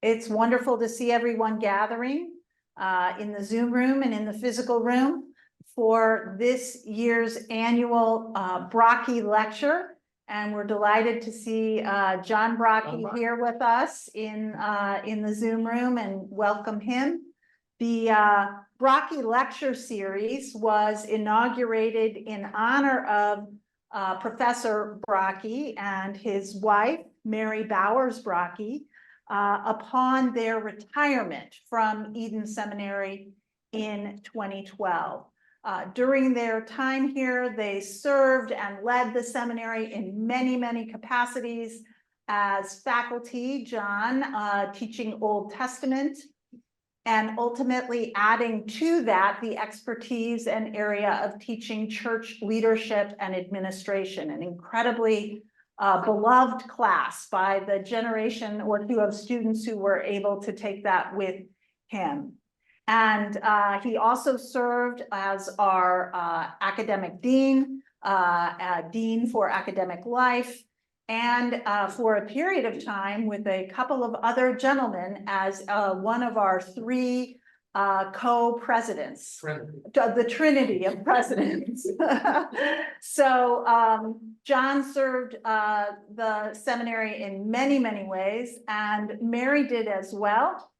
It's wonderful to see everyone gathering in the Zoom room and in the physical room for this year's annual Bracke Lecture. And we're delighted to see John Bracke here with us in the Zoom room and welcome him. The Bracke Lecture Series was inaugurated in honor of Professor Bracke and his wife, Mary Bowers Bracke, upon their retirement from Eden Seminary in 2012. During their time here, they served and led the seminary in many, many capacities as faculty, John teaching Old Testament, and ultimately adding to that the expertise and area of teaching church leadership and administration, an incredibly beloved class by the generation or two of students who were able to take that with him. And he also served as our academic dean, dean for academic life, and for a period of time with a couple of other gentlemen as one of our three co-presidents, the Trinity of presidents. So John served the seminary in many, many ways, and Mary did as well,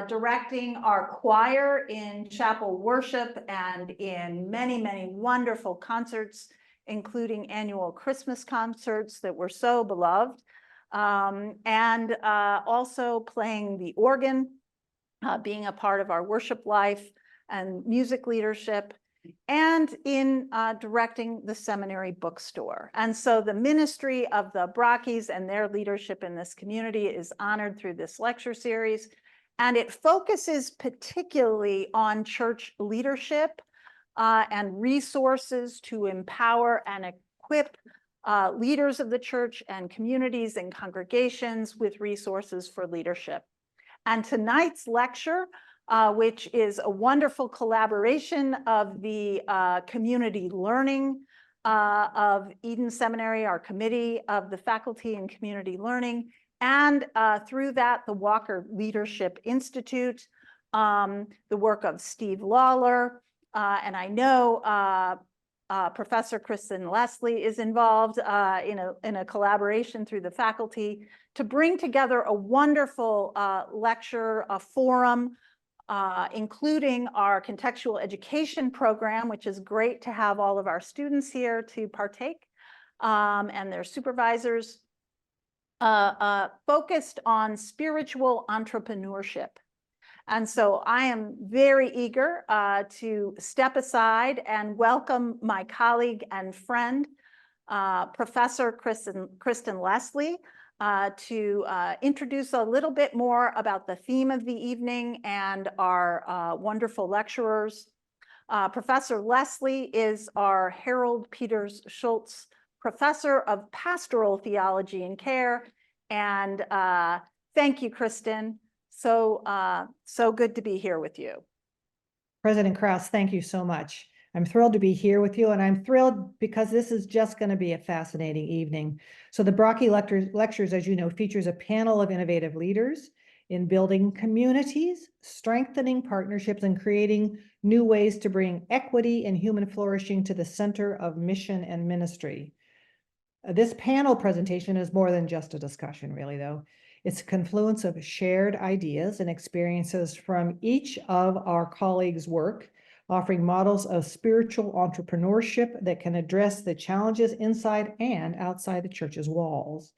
directing our choir in chapel worship and in many, many wonderful concerts, including annual Christmas concerts that were so beloved, and also playing the organ, being a part of our worship life and music leadership, and in directing the seminary bookstore. And so the ministry of the Brackes and their leadership in this community is honored through this lecture series, and it focuses particularly on church leadership and resources to empower and equip leaders of the church and communities and congregations with resources for leadership. And tonight's lecture, which is a wonderful collaboration of the community learning of Eden Seminary, our committee of the faculty and community learning, and through that, the Walker Leadership Institute, the work of Steve Lawler, and I know Professor Kristen Leslie is involved in a collaboration through the faculty to bring together a wonderful lecture, a forum, including our contextual education program, which is great to have all of our students here to partake, and their supervisors, focused on spiritual entrepreneurship. And so I am very eager to step aside and welcome my colleague and friend, Professor Kristen Leslie, to introduce a little bit more about the theme of the evening and our wonderful lecturers. Professor Leslie is our Harold Peters Schultz Professor of Pastoral Theology and Care. And thank you, Kristen. So good to be here with you. President Krause, thank you so much. I'm thrilled to be here with you, and I'm thrilled because this is just going to be a fascinating evening. So the Bracke Lectures, as you know, features a panel of innovative leaders in building communities, strengthening partnerships, and creating new ways to bring equity and human flourishing to the center of mission and ministry. This panel presentation is more than just a discussion, really, though. It's a confluence of shared ideas and experiences from each of our colleagues' work, offering models of spiritual entrepreneurship that can address the challenges inside and outside the church's walls.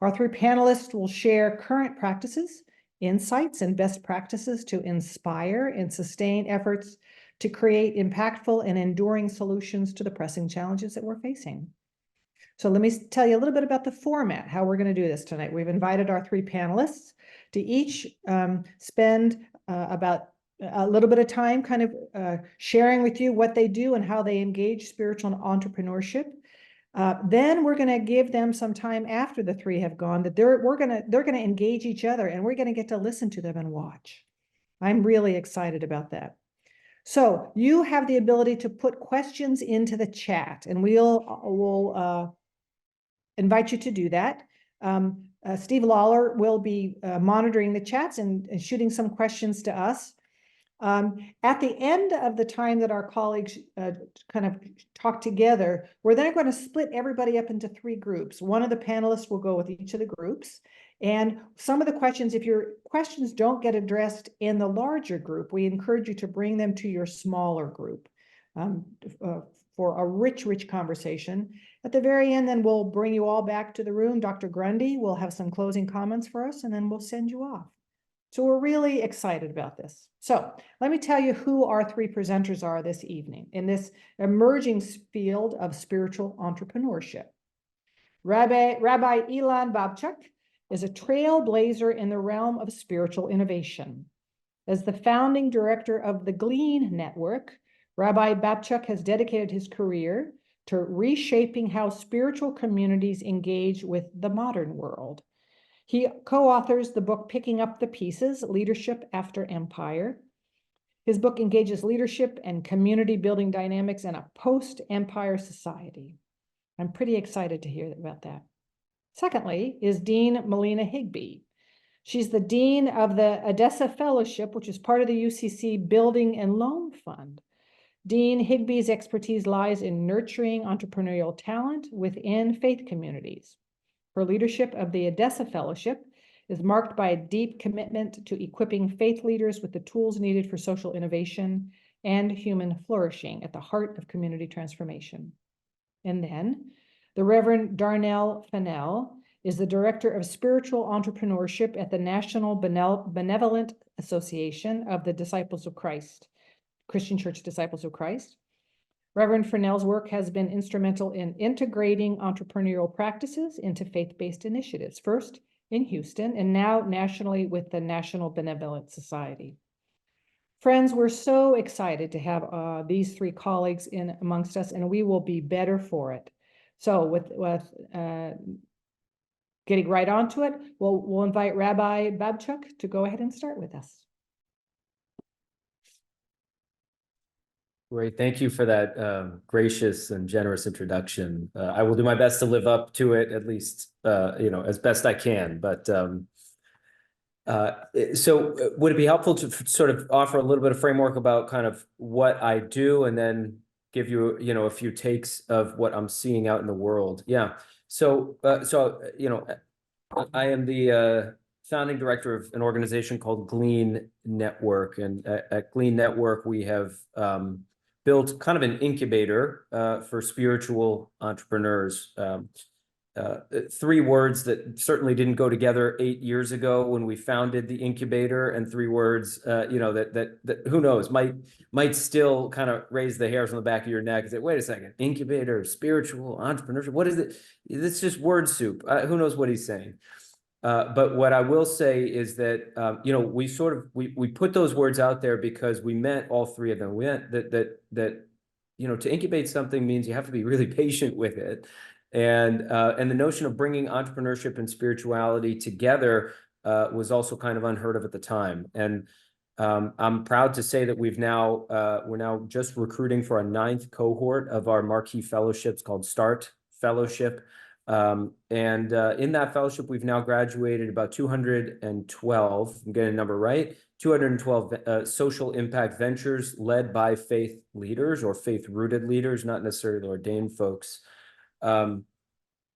Our three panelists will share current practices, insights, and best practices to inspire and sustain efforts to create impactful and enduring solutions to the pressing challenges that we're facing. So let me tell you a little bit about the format, how we're going to do this tonight. We've invited our three panelists to each spend about a little bit of time kind of sharing with you what they do and how they engage spiritual entrepreneurship. Then we're going to give them some time after the three have gone that they're going to engage each other, and we're going to get to listen to them and watch. I'm really excited about that. So you have the ability to put questions into the chat, and we'll invite you to do that. Steve Lawler will be monitoring the chats and shooting some questions to us. At the end of the time that our colleagues kind of talk together, we're then going to split everybody up into 3 groups. One of the panelists will go with each of the groups. And some of the questions, if your questions don't get addressed in the larger group, we encourage you to bring them to your smaller group for a rich conversation. At the very end, then we'll bring you all back to the room. Dr. Grundy will have some closing comments for us, and then we'll send you off. So we're really excited about this. So let me tell you who our 3 presenters are this evening in this emerging field of spiritual entrepreneurship. Rabbi Ilan Babchuk is a trailblazer in the realm of spiritual innovation. As the founding director of the Glean Network, Rabbi Babchuk has dedicated his career to reshaping how spiritual communities engage with the modern world. He co-authors the book Picking Up the Pieces, Leadership After Empire. His book engages leadership and community building dynamics in a post-empire society. I'm pretty excited to hear about that. Secondly is Dean Melina Higbee. She's the Dean of the Odessa Fellowship, which is part of the UCC Building and Loan Fund. Dean Higbee's expertise lies in nurturing entrepreneurial talent within faith communities. Her leadership of the Odessa Fellowship is marked by a deep commitment to equipping faith leaders with the tools needed for social innovation and human flourishing at the heart of community transformation. And then the Reverend Darnell Fennell is the Director of Spiritual Entrepreneurship at the National Benevolent Association of the Disciples of Christ, Christian Church Disciples of Christ. Reverend Fennell's work has been instrumental in integrating entrepreneurial practices into faith-based initiatives, first in Houston and now nationally with the National Benevolent Society. Friends, we're so excited to have these 3 colleagues in amongst us, and we will be better for it. So with getting right onto it, we'll invite Rabbi Babchuk to go ahead and start with us. Great. Thank you for that gracious and generous introduction. I will do my best to live up to it, at least, as best I can. But so would it be helpful to sort of offer a little bit of framework about kind of what I do and then give you, a few takes of what I'm seeing out in the world? Yeah. So I am the founding director of an organization called Glean Network. And at Glean Network, we have built kind of an incubator for spiritual entrepreneurs. 3 words that certainly didn't go together 8 years ago when we founded the incubator, and 3 words, that who knows, might still kind of raise the hairs on the back of your neck and say, wait a second, incubator, spiritual entrepreneurship, what is it? It's just word soup. Who knows what he's saying? But what I will say is that, we put those words out there because we meant all 3 of them. We meant that to incubate something means you have to be really patient with it. And the notion of bringing entrepreneurship and spirituality together was also kind of unheard of at the time. And I'm proud to say that we're now just recruiting for a 9th cohort of our marquee fellowships called START Fellowship. And in that fellowship, we've now graduated about 212, I'm getting a number right, 212 social impact ventures led by faith leaders or faith-rooted leaders, not necessarily ordained folks. And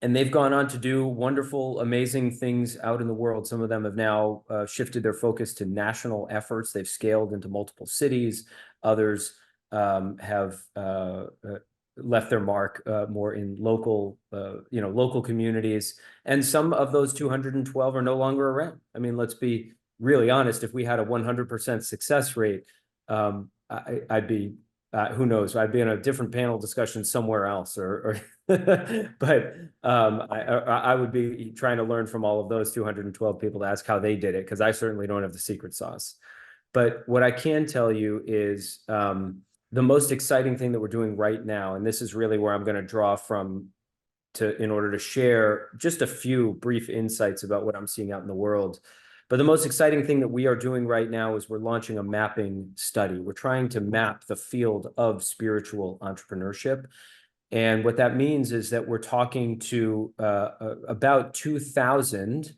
they've gone on to do wonderful, amazing things out in the world. Some of them have now shifted their focus to national efforts. They've scaled into multiple cities. Others have left their mark more in local communities. And some of those 212 are no longer around. I mean, let's be really honest. If we had a 100% success rate, I'd be, who knows, I'd be in a different panel discussion somewhere else, but I would be trying to learn from all of those 212 people to ask how they did it, because I certainly don't have the secret sauce. But what I can tell you is the most exciting thing that we're doing right now, and this is really where I'm going to draw from in order to share just a few brief insights about what I'm seeing out in the world. But the most exciting thing that we are doing right now is we're launching a mapping study. We're trying to map the field of spiritual entrepreneurship. And what that means is that we're talking to about 2,000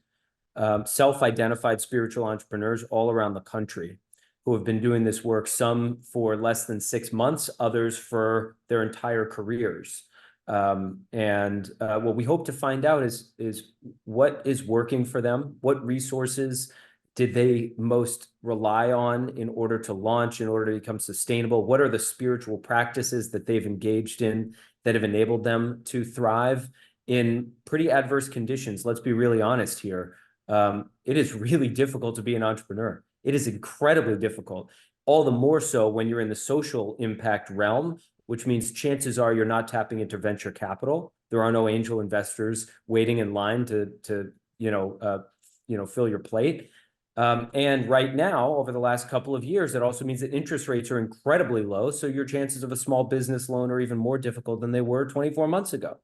self-identified spiritual entrepreneurs all around the country who have been doing this work, some for less than 6 months, others for their entire careers. What we hope to find out is what is working for them, what resources did they most rely on in order to launch, in order to become sustainable? What are the spiritual practices that they've engaged in that have enabled them to thrive in pretty adverse conditions? Let's be really honest here. It is really difficult to be an entrepreneur. It is incredibly difficult, all the more so when you're in the social impact realm, which means chances are you're not tapping into venture capital. There are no angel investors waiting in line to fill your plate. And right now, over the last couple of years, it also means that interest rates are incredibly low. So your chances of a small business loan are even more difficult than they were 24 months ago.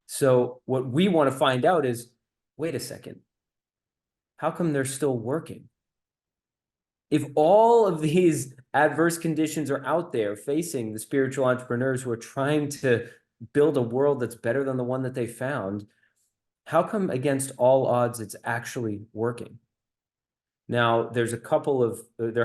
So what we want to find out is, wait a second, how come they're still working? If all of these adverse conditions are out there facing the spiritual entrepreneurs who are trying to build a world that's better than the one that they found, how come against all odds it's actually working? Now, there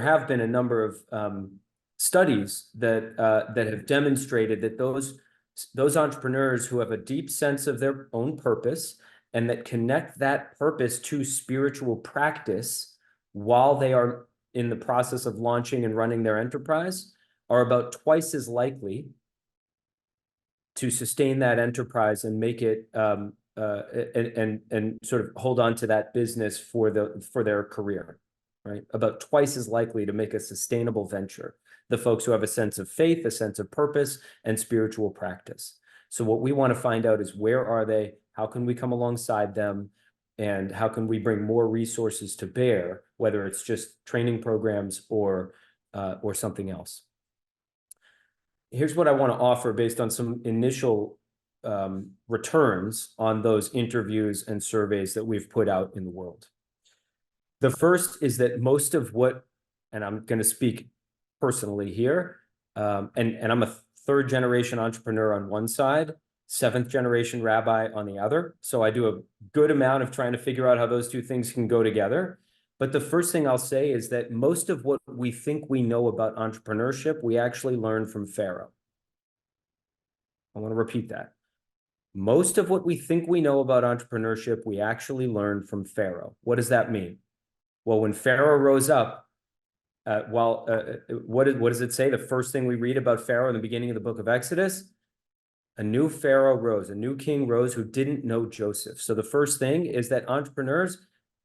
have been a number of studies that have demonstrated that those entrepreneurs who have a deep sense of their own purpose and that connect that purpose to spiritual practice while they are in the process of launching and running their enterprise are about twice as likely to sustain that enterprise and make it and sort of hold on to that business for their career, right? About twice as likely to make a sustainable venture. The folks who have a sense of faith, a sense of purpose, and spiritual practice. So what we want to find out is, where are they? How can we come alongside them? And how can we bring more resources to bear, whether it's just training programs or something else? Here's what I want to offer based on some initial returns on those interviews and surveys that we've put out in the world. The first is that most of what, and I'm going to speak personally here, and I'm a third generation entrepreneur on one side, seventh generation rabbi on the other. So I do a good amount of trying to figure out how those two things can go together. But the first thing I'll say is that most of what we think we know about entrepreneurship, we actually learned from Pharaoh. I want to repeat that. Most of what we think we know about entrepreneurship, we actually learned from Pharaoh. What does that mean? Well, when Pharaoh rose up, what does it say? The first thing we read about Pharaoh in the beginning of the book of Exodus, a new Pharaoh rose, a new king rose who didn't know Joseph. So the first thing is that entrepreneurs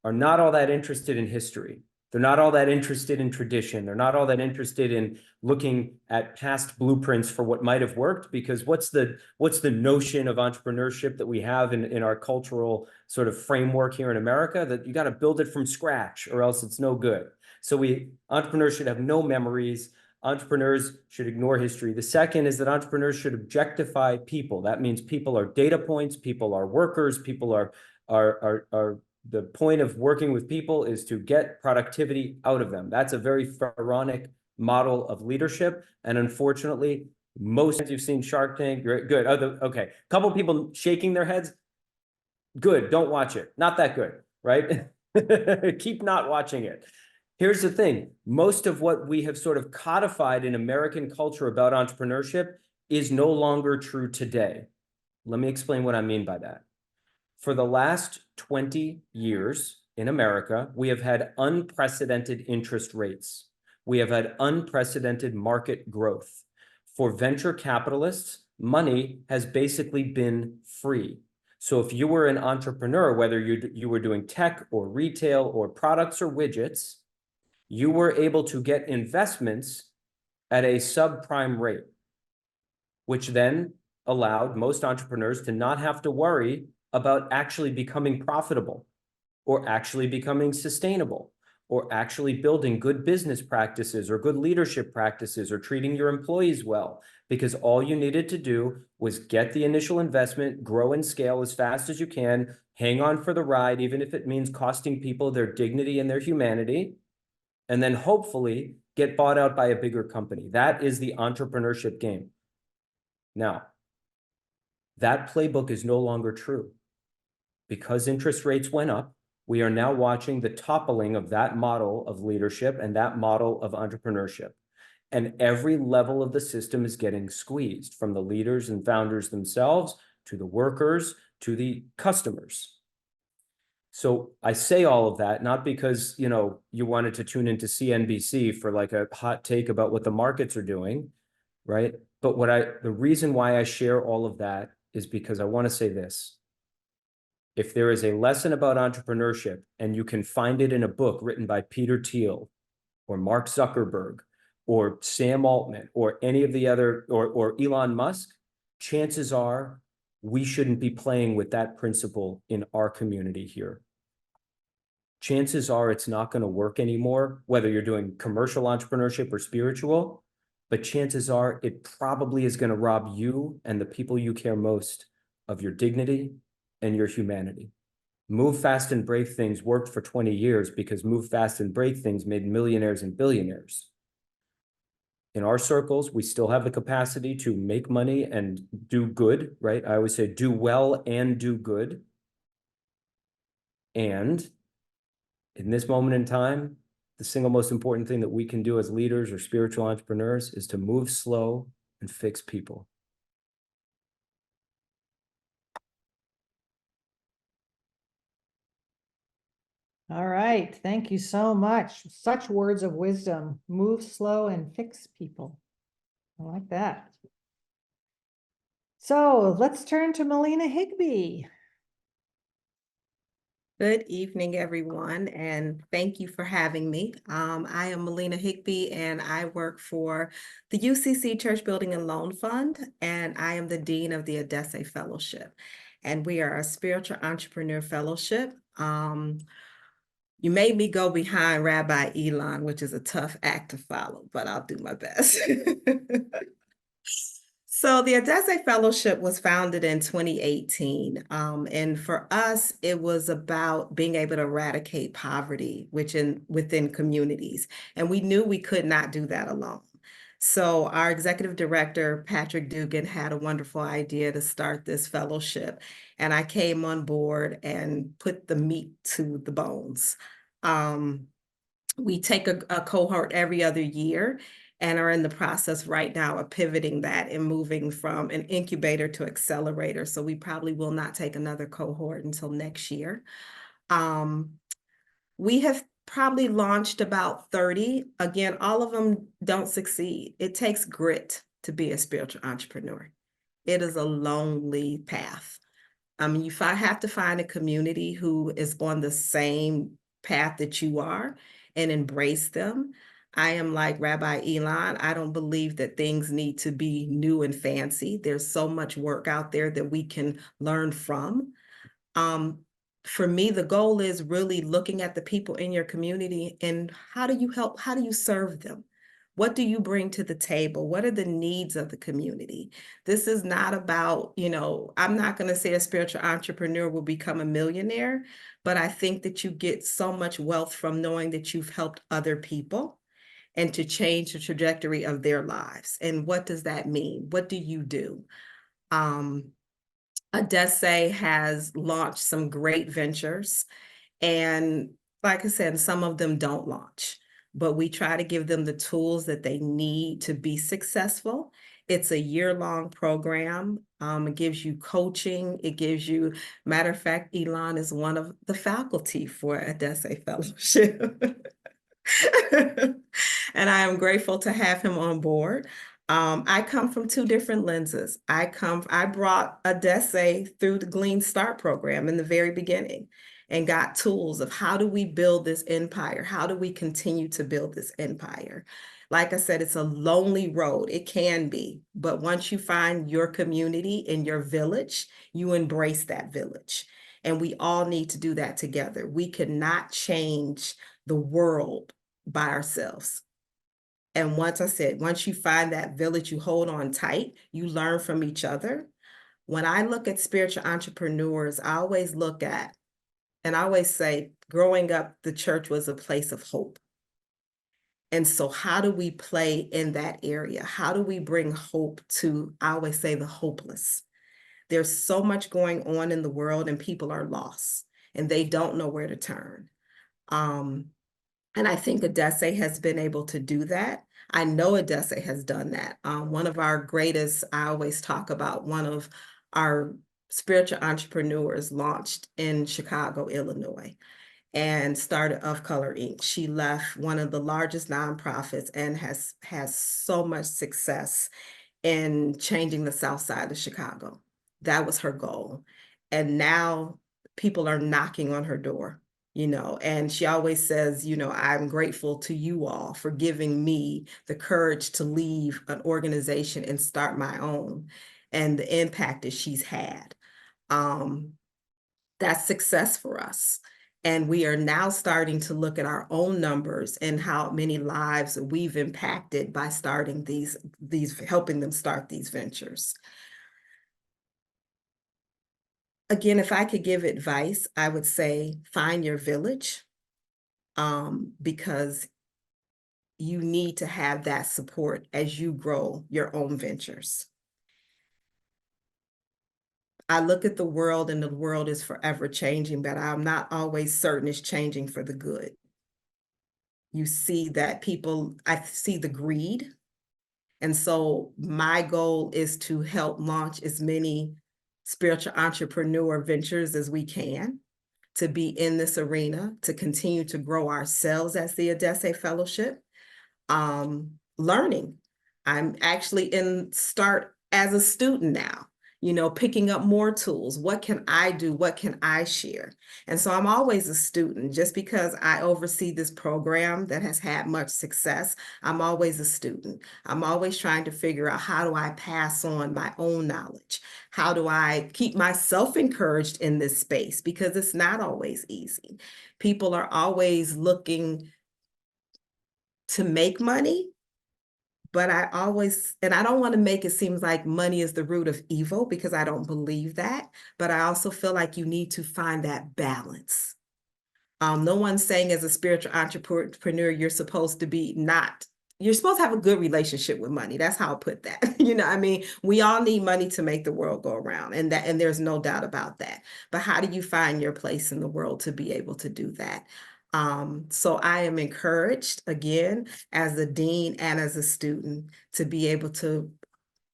are not all that interested in history. They're not all that interested in tradition. They're not all that interested in looking at past blueprints for what might have worked, because what's the notion of entrepreneurship that we have in our cultural sort of framework here in America? That you got to build it from scratch or else it's no good. So entrepreneurs should have no memories. Entrepreneurs should ignore history. The second is that entrepreneurs should objectify people. That means people are data points, people are workers, people are the point of working with people is to get productivity out of them. That's a very pharaonic model of leadership. And unfortunately, most times you've seen Shark Tank, good. Okay, a couple people shaking their heads. Good, don't watch it. Not that good, right? Keep not watching it. Here's the thing. Most of what we have sort of codified in American culture about entrepreneurship is no longer true today. Let me explain what I mean by that. For the last 20 years in America, we have had unprecedented interest rates. We have had unprecedented market growth. For venture capitalists, money has basically been free. So if you were an entrepreneur, whether you were doing tech or retail or products or widgets, you were able to get investments at a subprime rate, which then allowed most entrepreneurs to not have to worry about actually becoming profitable or actually becoming sustainable or actually building good business practices or good leadership practices or treating your employees well, because all you needed to do was get the initial investment, grow and scale as fast as you can, hang on for the ride, even if it means costing people their dignity and their humanity, and then hopefully get bought out by a bigger company. That is the entrepreneurship game. Now, That playbook is no longer true. Because interest rates went up, we are now watching the toppling of that model of leadership and that model of entrepreneurship. And every level of the system is getting squeezed, from the leaders and founders themselves to the workers to the customers. So I say all of that not because, you know, you wanted to tune into CNBC for like a hot take about what the markets are doing, right? But the reason why I share all of that is because I want to say this. If there is a lesson about entrepreneurship and you can find it in a book written by Peter Thiel or Mark Zuckerberg or Sam Altman or any of the other, or Elon Musk, chances are we shouldn't be playing with that principle in our community here. Chances are it's not going to work anymore, whether you're doing commercial entrepreneurship or spiritual, but chances are it probably is going to rob you and the people you care most of your dignity and your humanity. Move fast and break things worked for 20 years because move fast and break things made millionaires and billionaires. In our circles, we still have the capacity to make money and do good, right? I always say do well and do good. And in this moment in time, the single most important thing that we can do as leaders or spiritual entrepreneurs is to move slow and fix people. All right, thank you so much. Such words of wisdom. Move slow and fix people. I like that. So let's turn to Melina Higby. Good evening, everyone, and thank you for having me. I am Melina Higby, and I work for the UCC Church Building and Loan Fund, and I am the Dean of the Eden Fellowship. And we are a spiritual entrepreneur fellowship. You made me go behind Rabbi Elon, which is a tough act to follow, but I'll do my best. So the Eden Fellowship was founded in 2018. And for us, it was about being able to eradicate poverty within communities. And we knew we could not do that alone. So our executive director, Patrick Dugan, had a wonderful idea to start this fellowship. And I came on board and put the meat to the bones. We take a cohort every other year and are in the process right now of pivoting that and moving from an incubator to accelerator. So we probably will not take another cohort until next year. We have probably launched about 30. Again, all of them don't succeed. It takes grit to be a spiritual entrepreneur. It is a lonely path. You have to find a community who is on the same path that you are and embrace them. I am like Rabbi Elon. I don't believe that things need to be new and fancy. There's so much work out there that we can learn from. For me, the goal is really looking at the people in your community and how do you help? How do you serve them? What do you bring to the table? What are the needs of the community? This is not about, I'm not going to say a spiritual entrepreneur will become a millionaire, but I think that you get so much wealth from knowing that you've helped other people and to change the trajectory of their lives. And what does that mean? What do you do? Eden has launched some great ventures. And like I said, some of them don't launch, but we try to give them the tools that they need to be successful. It's a year-long program. It gives you coaching. It gives you, matter of fact, Elon is one of the faculty for Eden Fellowship. And I am grateful to have him on board. I come from two different lenses. I brought Eden through the Glean Start program in the very beginning and got tools of how do we build this empire? How do we continue to build this empire? Like I said, it's a lonely road. It can be, but once you find your community and your village, you embrace that village. And we all need to do that together. We cannot change the world by ourselves. And once you find that village, you hold on tight, you learn from each other. When I look at spiritual entrepreneurs, I always say, growing up, the church was a place of hope. And so how do we play in that area? How do we bring hope to, I always say, the hopeless? There's so much going on in the world and people are lost and they don't know where to turn. And I think Edesse has been able to do that. I know Edesse has done that. One of our greatest, I always talk about, one of our spiritual entrepreneurs launched in Chicago, Illinois, and started Of Color Inc. She left one of the largest nonprofits and has so much success in changing the South Side of Chicago. That was her goal. And now people are knocking on her door, and she always says, I'm grateful to you all for giving me the courage to leave an organization and start my own, and the impact that she's had. That's success for us. And we are now starting to look at our own numbers and how many lives we've impacted by starting these helping them start these ventures. Again, if I could give advice, I would say find your village, because you need to have that support as you grow your own ventures. I look at the world and the world is forever changing, but I'm not always certain it's changing for the good. You see that I see the greed. And so my goal is to help launch as many spiritual entrepreneur ventures as we can, to be in this arena, to continue to grow ourselves as the Edesse Fellowship. Learning. I'm actually start as a student now, picking up more tools. What can I do? What can I share? And so I'm always a student. Just because I oversee this program that has had much success, I'm always a student. I'm always trying to figure out, how do I pass on my own knowledge? How do I keep myself encouraged in this space? Because it's not always easy. People are always looking to make money, but I don't want to make it seem like money is the root of evil, because I don't believe that, but I also feel like you need to find that balance. No one's saying as a spiritual entrepreneur, you're supposed to have a good relationship with money. That's how I put that. We all need money to make the world go around, and there's no doubt about that. But how do you find your place in the world to be able to do that? So I am encouraged, again, as a dean and as a student, to be able to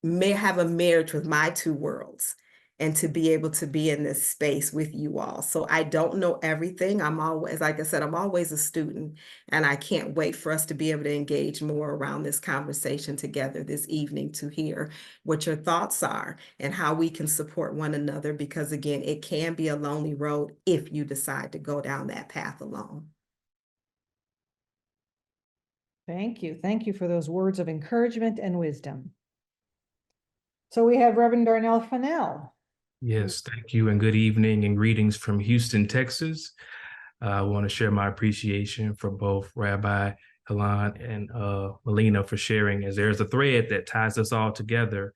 have a marriage with my two worlds and to be able to be in this space with you all. So I don't know everything. I'm always, like I said, I'm always a student, and I can't wait for us to be able to engage more around this conversation together this evening, to hear what your thoughts are and how we can support one another, because again, it can be a lonely road if you decide to go down that path alone. Thank you. Thank you for those words of encouragement and wisdom. So we have Reverend Darnell Fennell. Yes, thank you, and good evening and greetings from Houston, Texas. I want to share my appreciation for both Rabbi Helen and Melina for sharing, as there's a thread that ties us all together,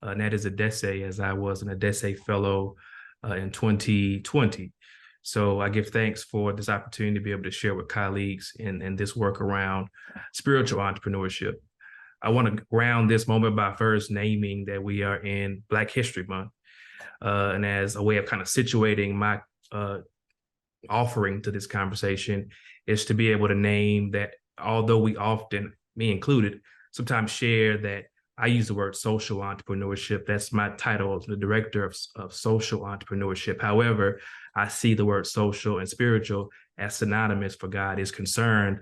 and that is Edesse, as I was an Edesse Fellow in 2020. So I give thanks for this opportunity to be able to share with colleagues in this work around spiritual entrepreneurship. I want to ground this moment by first naming that we are in Black History Month. And as a way of kind of situating my offering to this conversation, is to be able to name that, although we often, me included, sometimes share that I use the word social entrepreneurship. That's my title as the director of social entrepreneurship. However, I see the word social and spiritual as synonymous, for God is concerned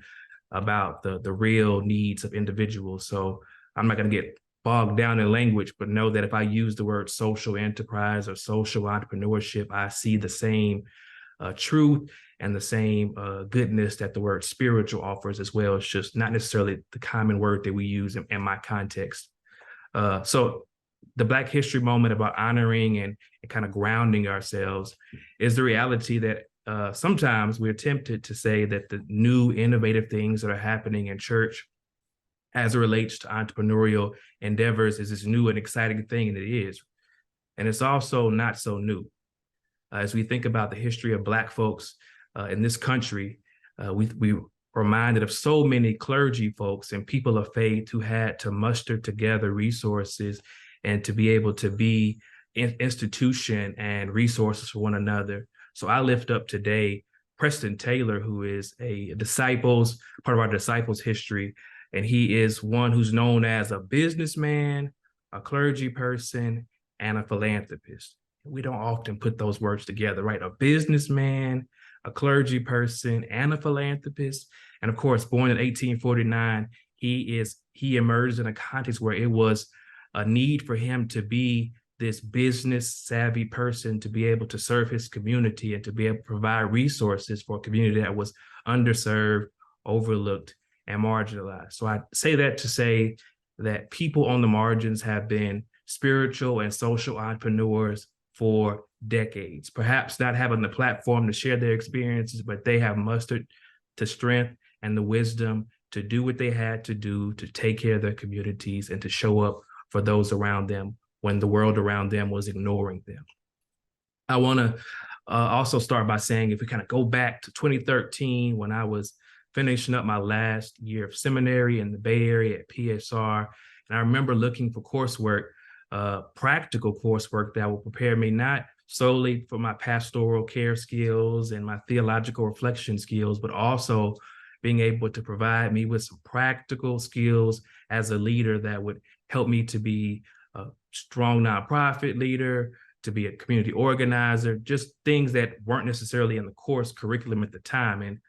about the real needs of individuals. So I'm not going to get bogged down in language, but know that if I use the word social enterprise or social entrepreneurship, I see the same truth and the same goodness that the word spiritual offers as well. It's just not necessarily the common word that we use in my context. So the Black History moment about honoring and kind of grounding ourselves is the reality that sometimes we're tempted to say that the new innovative things that are happening in church as it relates to entrepreneurial endeavors is this new and exciting thing, and it is. And it's also not so new. As we think about the history of Black folks in this country, we reminded of so many clergy folks and people of faith who had to muster together resources and to be able to be institution and resources for one another. So I lift up today Preston Taylor, who is part of our disciples history. And he is one who's known as a businessman, a clergy person, and a philanthropist. We don't often put those words together, right? A businessman, a clergy person, and a philanthropist. And of course, born in 1849, he emerged in a context where it was a need for him to be this business savvy person, to be able to serve his community and to be able to provide resources for a community that was underserved, overlooked, and marginalized. So I say that to say that people on the margins have been spiritual and social entrepreneurs for decades, perhaps not having the platform to share their experiences, but they have mustered the strength and the wisdom to do what they had to do to take care of their communities and to show up for those around them when the world around them was ignoring them. I want to also start by saying, if we kind of go back to 2013, when I was finishing up my last year of seminary in the Bay Area at PSR, and I remember looking for coursework, practical coursework that will prepare me not solely for my pastoral care skills and my theological reflection skills, but also being able to provide me with some practical skills as a leader that would help me to be a strong nonprofit leader, to be a community organizer, just things that weren't necessarily in the course curriculum at the time. And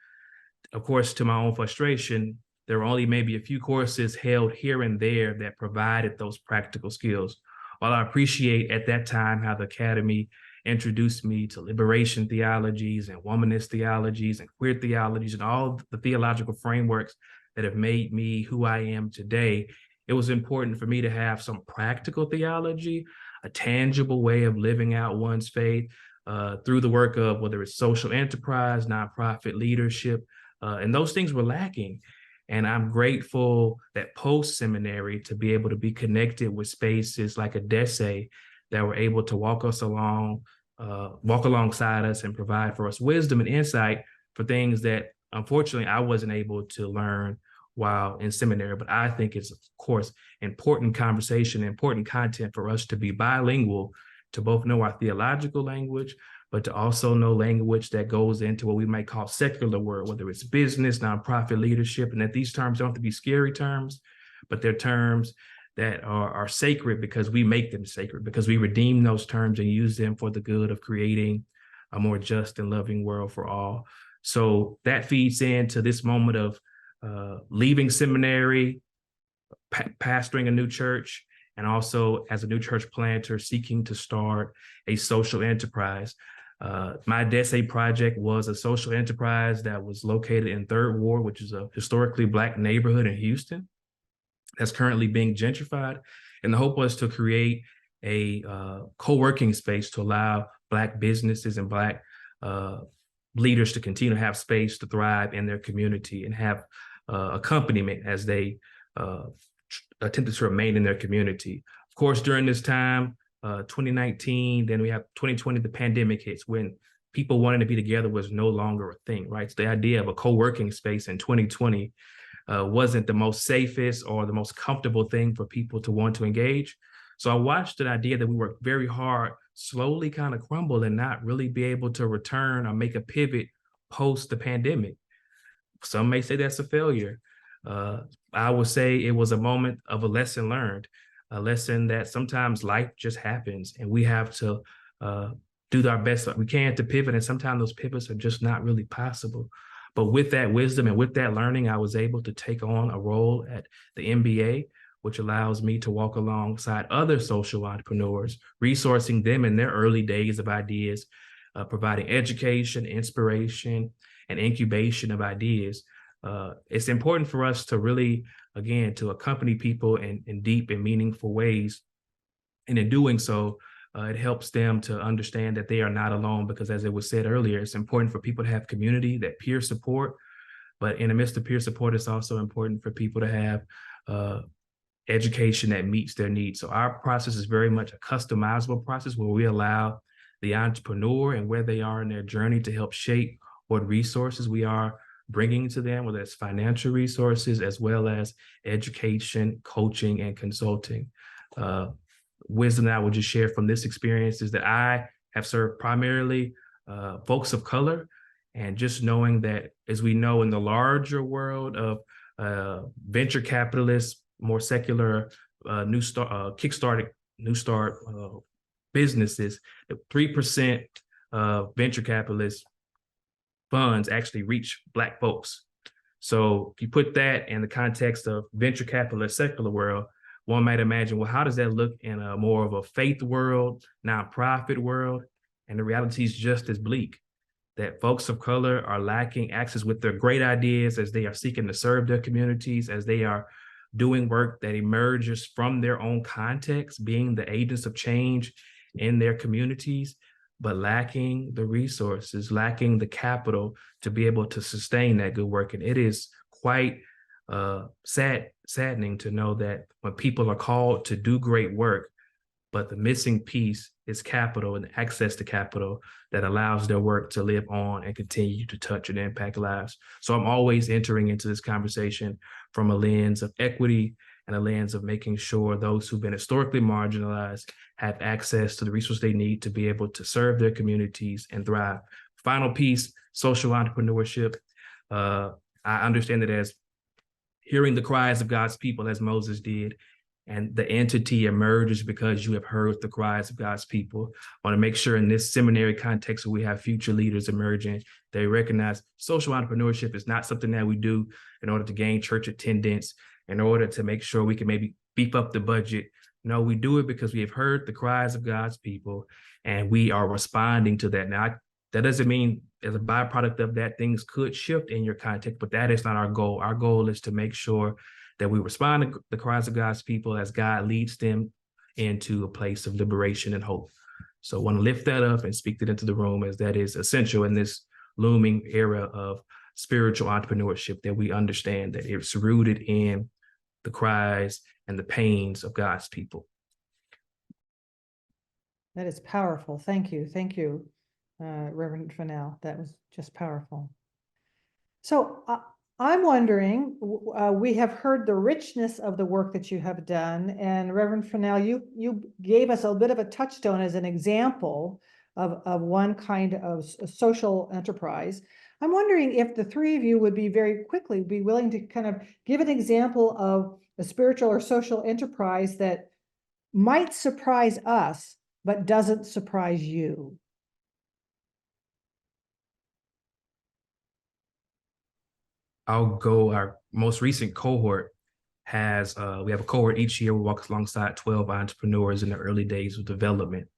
of course, to my own frustration, there were only maybe a few courses held here and there that provided those practical skills. While I appreciate at that time how the Academy introduced me to liberation theologies and womanist theologies and queer theologies and all the theological frameworks that have made me who I am today, it was important for me to have some practical theology, a tangible way of living out one's faith through the work of whether it's social enterprise, nonprofit leadership, and those things were lacking. And I'm grateful that post-seminary to be able to be connected with spaces like Eden that were able to walk alongside us and provide for us wisdom and insight for things that unfortunately I wasn't able to learn while in seminary. But I think it's, of course, important conversation, important content for us to be bilingual, to both know our theological language, but to also know language that goes into what we might call secular world, whether it's business, nonprofit leadership, and that these terms don't have to be scary terms, but they're terms that are sacred because we make them sacred, because we redeem those terms and use them for the good of creating a more just and loving world for all. So that feeds into this moment of leaving seminary, pastoring a new church, and also as a new church planter, seeking to start a social enterprise. My Eden project was a social enterprise that was located in Third Ward, which is a historically Black neighborhood in Houston that's currently being gentrified. And the hope was to create a co-working space to allow Black businesses and Black leaders to continue to have space to thrive in their community and have accompaniment as they attempted to remain in their community. Of course, during this time, 2019, then we have 2020, the pandemic hits, when people wanting to be together was no longer a thing, right? So the idea of a co-working space in 2020 wasn't the most safest or the most comfortable thing for people to want to engage. So I watched an idea that we worked very hard, slowly kind of crumble and not really be able to return or make a pivot post the pandemic. Some may say that's a failure. I would say it was a moment of a lesson learned, a lesson that sometimes life just happens and we have to do our best we can to pivot. And sometimes those pivots are just not really possible. But with that wisdom and with that learning, I was able to take on a role at the MBA, which allows me to walk alongside other social entrepreneurs, resourcing them in their early days of ideas, providing education, inspiration, and incubation of ideas. It's important for us to really, again, to accompany people in deep and meaningful ways. And in doing so, it helps them to understand that they are not alone, because as it was said earlier, it's important for people to have community, that peer support. But in the midst of peer support, it's also important for people to have education that meets their needs. So our process is very much a customizable process where we allow the entrepreneur and where they are in their journey to help shape what resources we are bringing to them, whether it's financial resources, as well as education, coaching, and consulting. wisdom that I would just share from this experience is that I have served primarily folks of color, and just knowing that, as we know, in the larger world of venture capitalists, more secular new start businesses, 3% of venture capitalist funds actually reach Black folks. So if you put that in the context of venture capitalist secular world, one might imagine, well, how does that look in a more of a faith world, nonprofit world? And the reality is just as bleak, that folks of color are lacking access with their great ideas as they are seeking to serve their communities, as they are doing work that emerges from their own context, being the agents of change in their communities, but lacking the resources, lacking the capital to be able to sustain that good work. And it is quite saddening to know that when people are called to do great work, but the missing piece is capital and access to capital that allows their work to live on and continue to touch and impact lives. So I'm always entering into this conversation from a lens of equity and a lens of making sure those who've been historically marginalized have access to the resources they need to be able to serve their communities and thrive. Final piece, social entrepreneurship. I understand that as hearing the cries of God's people, as Moses did, and the entity emerges because you have heard the cries of God's people. I want to make sure in this seminary context where we have future leaders emerging, they recognize social entrepreneurship is not something that we do in order to gain church attendance, in order to make sure we can maybe beef up the budget. No, we do it because we have heard the cries of God's people and we are responding to that. Now, that doesn't mean as a byproduct of that, things could shift in your context, but that is not our goal. Our goal is to make sure that we respond to the cries of God's people as God leads them into a place of liberation and hope. So I want to lift that up and speak that into the room, as that is essential in this looming era of spiritual entrepreneurship, that we understand that it's rooted in the cries and the pains of God's people. That is powerful. Thank you. Thank you, Reverend Fennell. That was just powerful. So I'm wondering, we have heard the richness of the work that you have done, and Reverend Fennell, you gave us a bit of a touchstone as an example of one kind of social enterprise. I'm wondering if the three of you would be very quickly be willing to kind of give an example of a spiritual or social enterprise that might surprise us, but doesn't surprise you. I'll go. Our most recent cohort has, we have a cohort each year. We walk alongside 12 entrepreneurs in the early days of development.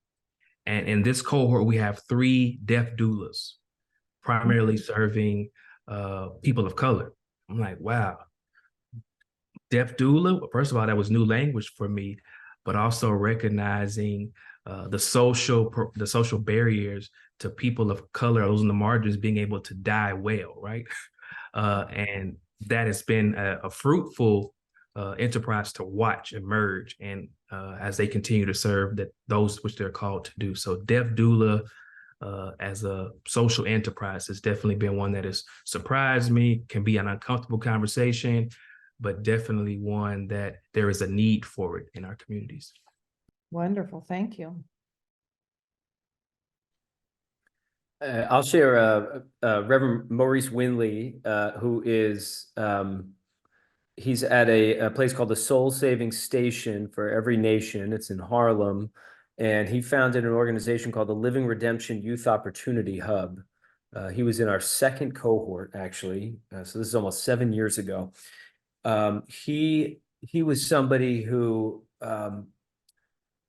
And in this cohort, we have 3 deaf doulas, primarily serving people of color. I'm like, wow, deaf doula? First of all, that was new language for me, but also recognizing the social barriers to people of color, those in the margins, being able to die well, right? And that has been a fruitful enterprise to watch emerge, and as they continue to serve those which they're called to do. So deaf doula as a social enterprise has definitely been one that has surprised me, can be an uncomfortable conversation, but definitely one that there is a need for it in our communities. Wonderful. Thank you. I'll share Reverend Maurice Winley, who is, he's at a place called the Soul Saving Station for Every Nation. It's in Harlem. And he founded an organization called the Living Redemption Youth Opportunity Hub. He was in our second cohort, actually. So this is almost 7 years ago. He was somebody who,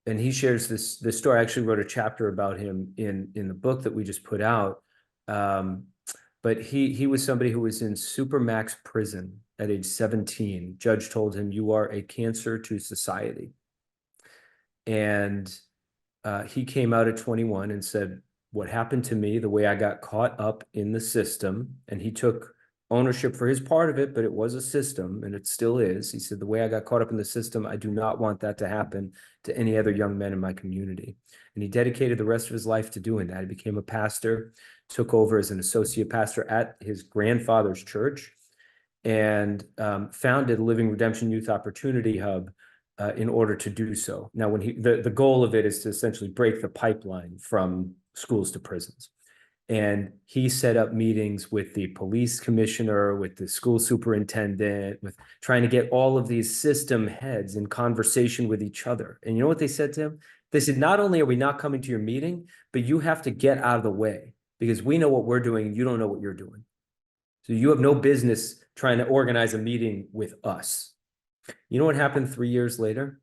and he shares this story. I actually wrote a chapter about him in the book that we just put out. But he was somebody who was in Supermax prison at age 17. Judge told him, "You are a cancer to society." And he came out at 21 and said, "What happened to me, the way I got caught up in the system," and he took ownership for his part of it, but it was a system, and it still is. He said, "The way I got caught up in the system, I do not want that to happen to any other young men in my community." And he dedicated the rest of his life to doing that. He became a pastor, took over as an associate pastor at his grandfather's church, and founded Living Redemption Youth Opportunity Hub in order to do so. Now, when the goal of it is to essentially break the pipeline from schools to prisons. And he set up meetings with the police commissioner, with the school superintendent, with trying to get all of these system heads in conversation with each other. And you know what they said to him? They said, not only are we not coming to your meeting, but you have to get out of the way because we know what we're doing and you don't know what you're doing. So you have no business trying to organize a meeting with us. You know what happened 3 years later?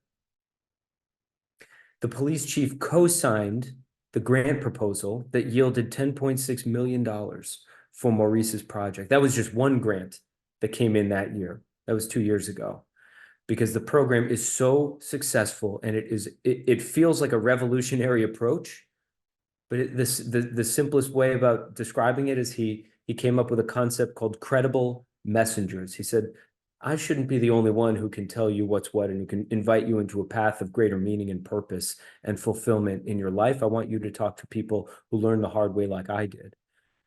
The police chief co-signed the grant proposal that yielded $10.6 million for Maurice's project. That was just one grant that came in that year. That was 2 years ago. Because the program is so successful and it feels like a revolutionary approach. But the simplest way about describing it is he came up with a concept called credible messengers. He said, I shouldn't be the only one who can tell you what's what and who can invite you into a path of greater meaning and purpose and fulfillment in your life. I want you to talk to people who learned the hard way like I did.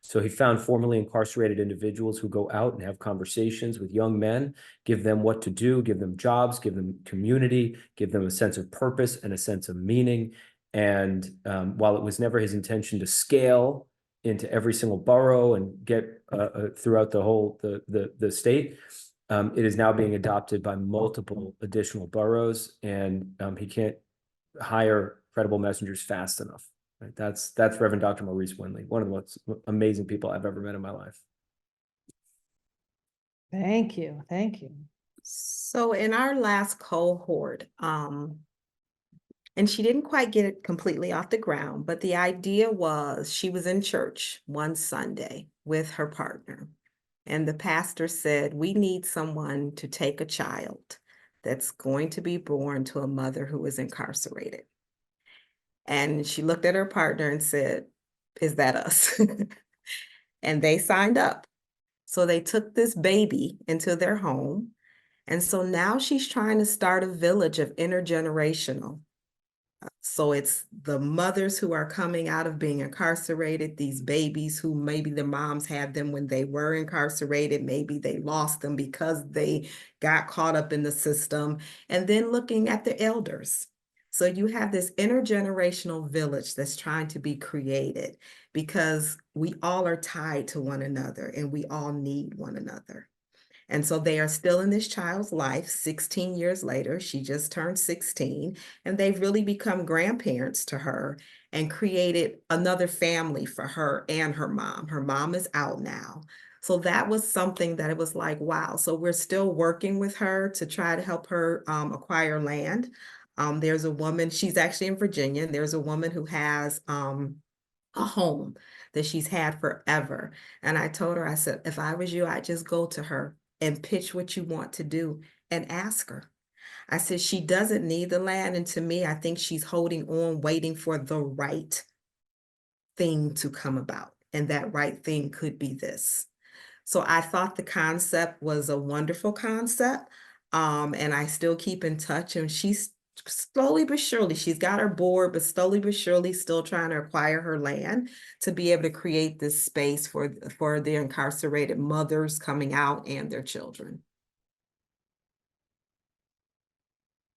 So he found formerly incarcerated individuals who go out and have conversations with young men, give them what to do, give them jobs, give them community, give them a sense of purpose and a sense of meaning. And while it was never his intention to scale into every single borough and get throughout the whole the state, it is now being adopted by multiple additional boroughs, and he can't hire credible messengers fast enough. Right? That's Reverend Dr. Maurice Winley, one of the most amazing people I've ever met in my life. Thank you. Thank you. So in our last cohort, and she didn't quite get it completely off the ground, but the idea was she was in church one Sunday with her partner. And the pastor said, we need someone to take a child that's going to be born to a mother who is incarcerated. And she looked at her partner and said, is that us? And they signed up. So they took this baby into their home. And so now she's trying to start a village of intergenerational. So it's the mothers who are coming out of being incarcerated, these babies who maybe the moms had them when they were incarcerated, maybe they lost them because they got caught up in the system, and then looking at the elders. So you have this intergenerational village that's trying to be created because we all are tied to one another and we all need one another. And so they are still in this child's life 16 years later. She just turned 16, and they've really become grandparents to her and created another family for her and her mom. Her mom is out now. So that was something that it was like, wow. So we're still working with her to try to help her acquire land. There's a woman, she's actually in Virginia, and there's a woman who has a home that she's had forever. And I told her, I said, if I was you, I'd just go to her and pitch what you want to do and ask her. I said, she doesn't need the land. And to me, I think she's holding on, waiting for the right thing to come about. And that right thing could be this. So I thought the concept was a wonderful concept. And I still keep in touch, and she's slowly but surely, she's got her board, but slowly but surely still trying to acquire her land to be able to create this space for the incarcerated mothers coming out and their children.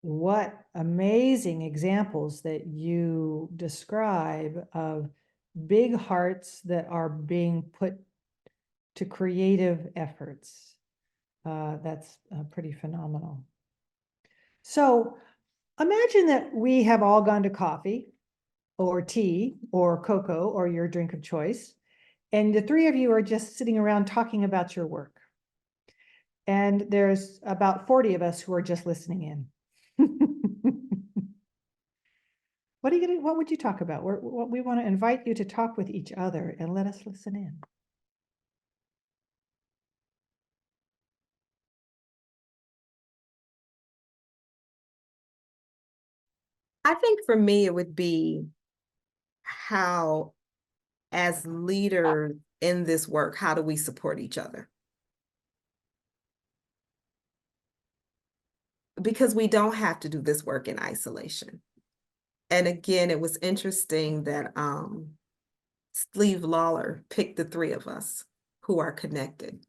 What amazing examples that you describe of big hearts that are being put to creative efforts. That's pretty phenomenal. So imagine that we have all gone to coffee or tea or cocoa or your drink of choice, and the three of you are just sitting around talking about your work. And there's about 40 of us who are just listening in. What would you talk about? We want to invite you to talk with each other and let us listen in. I think for me, it would be how, as leaders in this work, how do we support each other? Because we don't have to do this work in isolation. And again, it was interesting that Steve Lawler picked the three of us who are connected.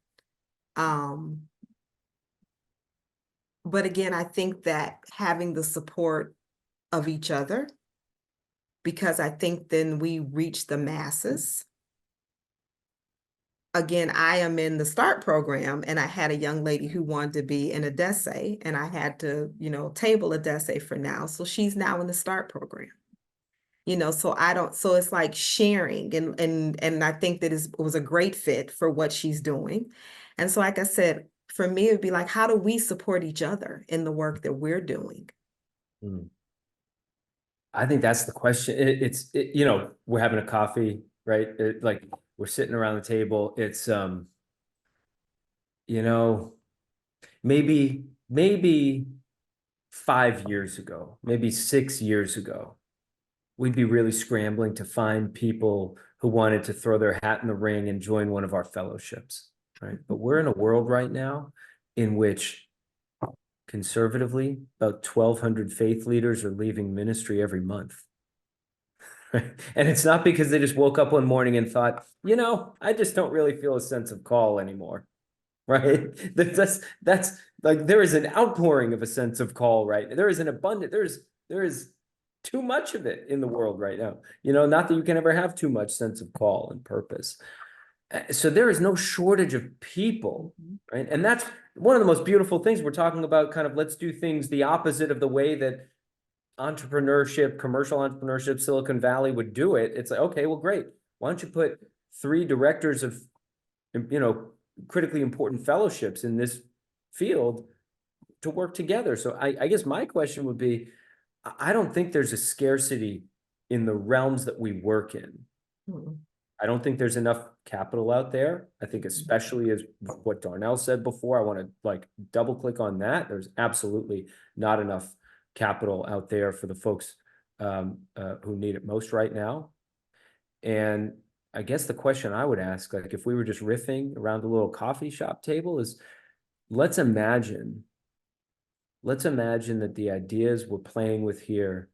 But again, I think that having the support of each other, because I think then we reach the masses. Again, I am in the START program, and I had a young lady who wanted to be in a DESE, and I had to, table a DESE for now. So she's now in the START program. So it's like sharing, and I think that it was a great fit for what she's doing. And so, like I said, for me, it'd be like, how do we support each other in the work that we're doing? I think that's the question. We're having a coffee, right? Like we're sitting around the table. It's, maybe 5 years ago, maybe 6 years ago, we'd be really scrambling to find people who wanted to throw their hat in the ring and join one of our fellowships, right? But we're in a world right now in which conservatively, about 1,200 faith leaders are leaving ministry every month. Right? And it's not because they just woke up one morning and thought, I just don't really feel a sense of call anymore. Right? That's like, there is an outpouring of a sense of call, right? There is an abundant, there is too much of it in the world right now. Not that you can ever have too much sense of call and purpose. So there is no shortage of people, right? And that's one of the most beautiful things. We're talking about kind of, let's do things the opposite of the way that entrepreneurship, commercial entrepreneurship, Silicon Valley would do it. It's like, okay, well, great. Why don't you put 3 directors of, critically important fellowships in this field to work together? So I guess my question would be, I don't think there's a scarcity in the realms that we work in. I don't think there's enough capital out there. I think, especially as what Darnell said before, I want to double click on that. There's absolutely not enough capital out there for the folks who need it most right now. And I guess the question I would ask, if we were just riffing around a little coffee shop table, is let's imagine that the ideas we're playing with here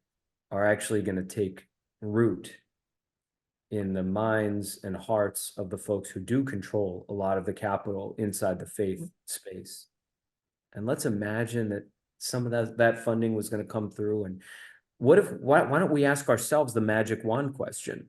are actually going to take root in the minds and hearts of the folks who do control a lot of the capital inside the faith space. And let's imagine that some of that funding was going to come through. And why don't we ask ourselves the magic wand question?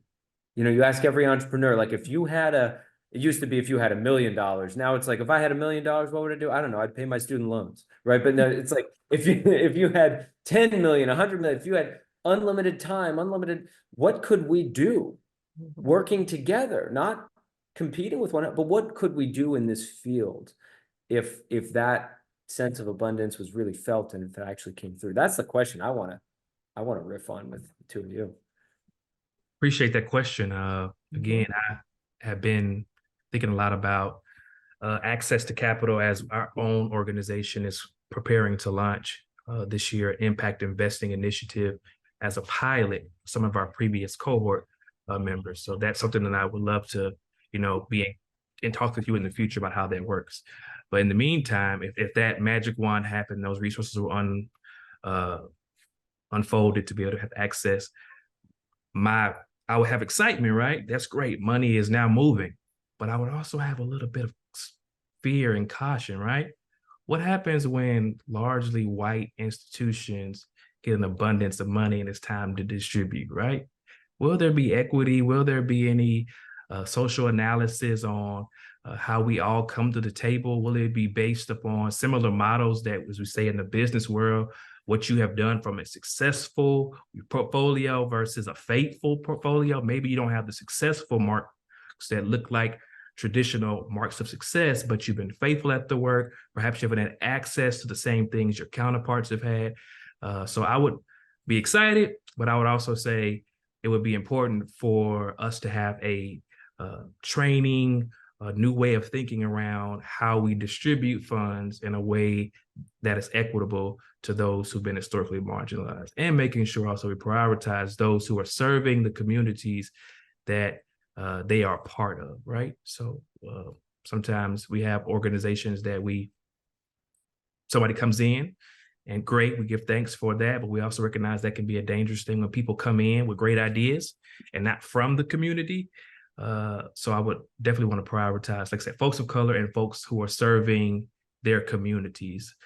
You ask every entrepreneur, if you had it used to be if you had $1 million. Now it's like, if I had $1 million, what would I do? I don't know. I'd pay my student loans, right? But no, it's like, if you had 10 million, 100 million, if you had unlimited time, what could we do working together, not competing with one another, but what could we do in this field if that sense of abundance was really felt and if it actually came through? That's the question I want to riff on with the two of you. Appreciate that question. Again, I have been thinking a lot about access to capital as our own organization is preparing to launch this year impact investing initiative as a pilot, some of our previous cohort members. So that's something that I would love to, be and talk with you in the future about how that works. But in the meantime, if that magic wand happened, those resources were unfolded to be able to have access, I would have excitement, right? That's great. Money is now moving, but I would also have a little bit of fear and caution, right? What happens when largely white institutions get an abundance of money and it's time to distribute, right? Will there be equity? Will there be any social analysis on how we all come to the table? Will it be based upon similar models that, as we say in the business world, what you have done from a successful portfolio versus a faithful portfolio? Maybe you don't have the successful marks that look like traditional marks of success, but you've been faithful at the work. Perhaps you haven't had access to the same things your counterparts have had. So I would be excited, but I would also say it would be important for us to have a training, a new way of thinking around how we distribute funds in a way that is equitable to those who've been historically marginalized, and making sure also we prioritize those who are serving the communities that they are part of, right? So sometimes we have organizations that somebody comes in and great, we give thanks for that, but we also recognize that can be a dangerous thing when people come in with great ideas and not from the community. So I would definitely want to prioritize, like I said, folks of color and folks who are serving their communities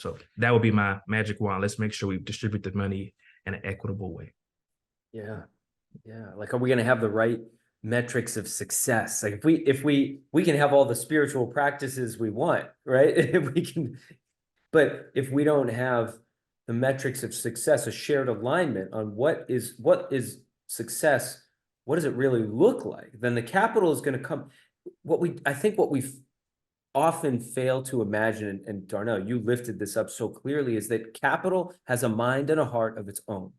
So that would be my magic wand. Let's make sure we distribute the money in an equitable way. Yeah. Yeah. Like, are we going to have the right metrics of success? Like if we can have all the spiritual practices we want, right? If we can, but if we don't have the metrics of success, a shared alignment on what is success, what does it really look like? Then the capital is going to come. I think what we often fail to imagine, and Darnell, you lifted this up so clearly, is that capital has a mind and a heart of its own,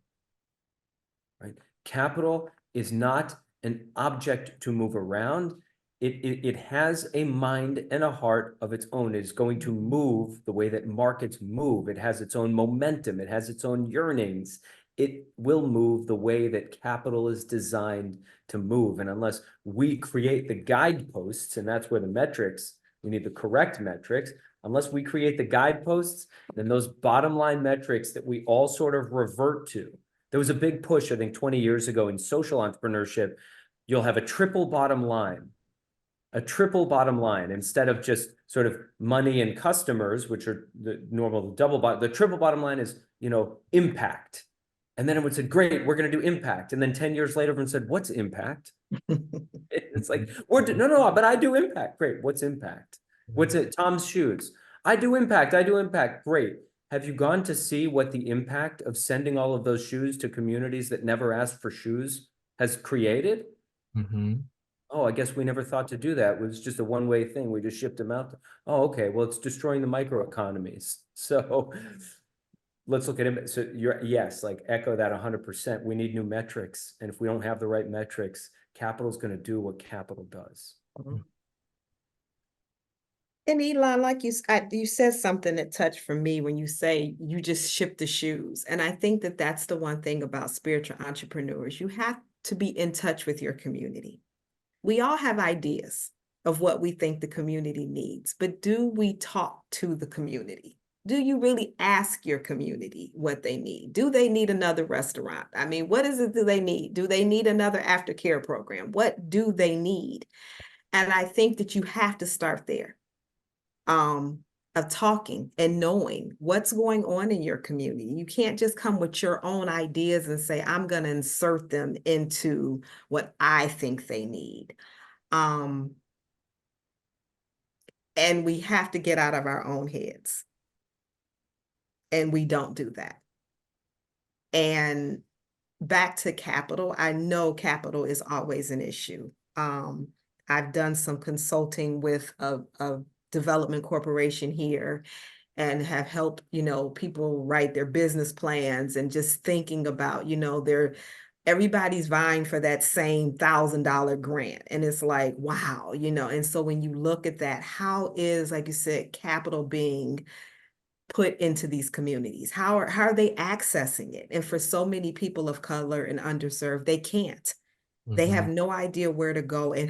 right? Capital is not an object to move around. It has a mind and a heart of its own. It is going to move the way that markets move. It has its own momentum. It has its own yearnings. It will move the way that capital is designed to move. And unless we create the guideposts, and that's where the metrics, we need the correct metrics. Unless we create the guideposts, then those bottom line metrics that we all sort of revert to. There was a big push, I think, 20 years ago in social entrepreneurship. You'll have a triple bottom line instead of just sort of money and customers, which are the normal double bottom. The triple bottom line is, impact. And then it would say, great, we're going to do impact. And then 10 years later, everyone said, what's impact? It's like, no, but I do impact. Great. What's impact? What's it? Tom's shoes. I do impact. Great. Have you gone to see what the impact of sending all of those shoes to communities that never asked for shoes has created? Mm-hmm. Oh, I guess we never thought to do that. It was just a one-way thing. We just shipped them out. Oh, okay. Well, it's destroying the microeconomies. So let's look at it. So yes, like echo that 100%. We need new metrics. And if we don't have the right metrics, capital is going to do what capital does. And Elon, like you said something that touched for me when you say you just ship the shoes. And I think that that's the one thing about spiritual entrepreneurs. You have to be in touch with your community. We all have ideas of what we think the community needs, but do we talk to the community? Do you really ask your community what they need? Do they need another restaurant? I mean, what is it do they need? Do they need another aftercare program? What do they need? And I think that you have to start there. Of talking and knowing what's going on in your community. You can't just come with your own ideas and say, I'm going to insert them into what I think they need. And we have to get out of our own heads. And we don't do that. And back to capital, I know capital is always an issue. I've done some consulting with a development corporation here and have helped, people write their business plans and just thinking about, everybody's vying for that same $1,000 grant. And it's like, wow, and so when you look at that, how is, like you said, capital being put into these communities? How are they accessing it? And for so many people of color and underserved, they can't. They have no idea where to go. And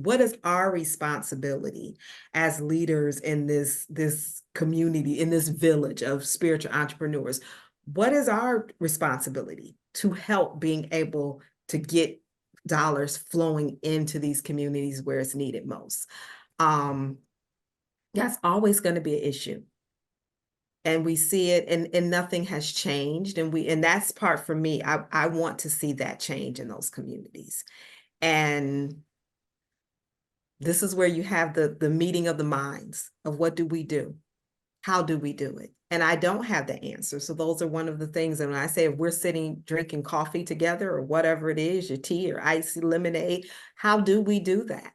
what is our responsibility as leaders in this community, in this village of spiritual entrepreneurs? What is our responsibility to help being able to get dollars flowing into these communities where it's needed most? That's always going to be an issue. And we see it and nothing has changed. And that's part for me. I want to see that change in those communities. And this is where you have the meeting of the minds of what do we do? How do we do it? And I don't have the answer. So those are one of the things. And when I say if we're sitting drinking coffee together or whatever it is, your tea or icy lemonade, how do we do that?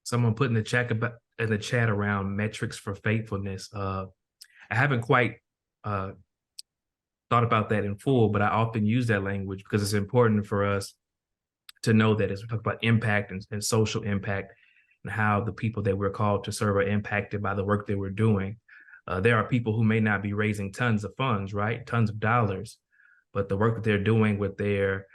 Someone put in the chat around metrics for faithfulness. I haven't quite thought about that in full, but I often use that language because it's important for us to know that as we talk about impact and social impact and how the people that we're called to serve are impacted by the work that we're doing. There are people who may not be raising tons of funds, right? Tons of dollars, but the work that they're doing with their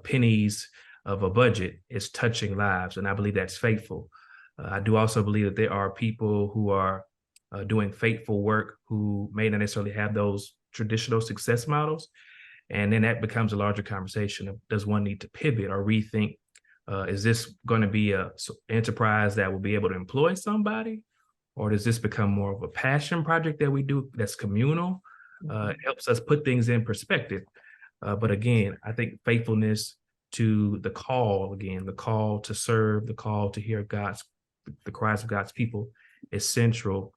pennies of a budget is touching lives. And I believe that's faithful. I do also believe that there are people who are doing faithful work who may not necessarily have those traditional success models. And then that becomes a larger conversation of, does one need to pivot or rethink Is this going to be a enterprise that will be able to employ somebody? Or does this become more of a passion project that we do that's communal? It helps us put things in perspective. But again, I think faithfulness to the call, again, the call to serve, the call to hear the cries of God's people is central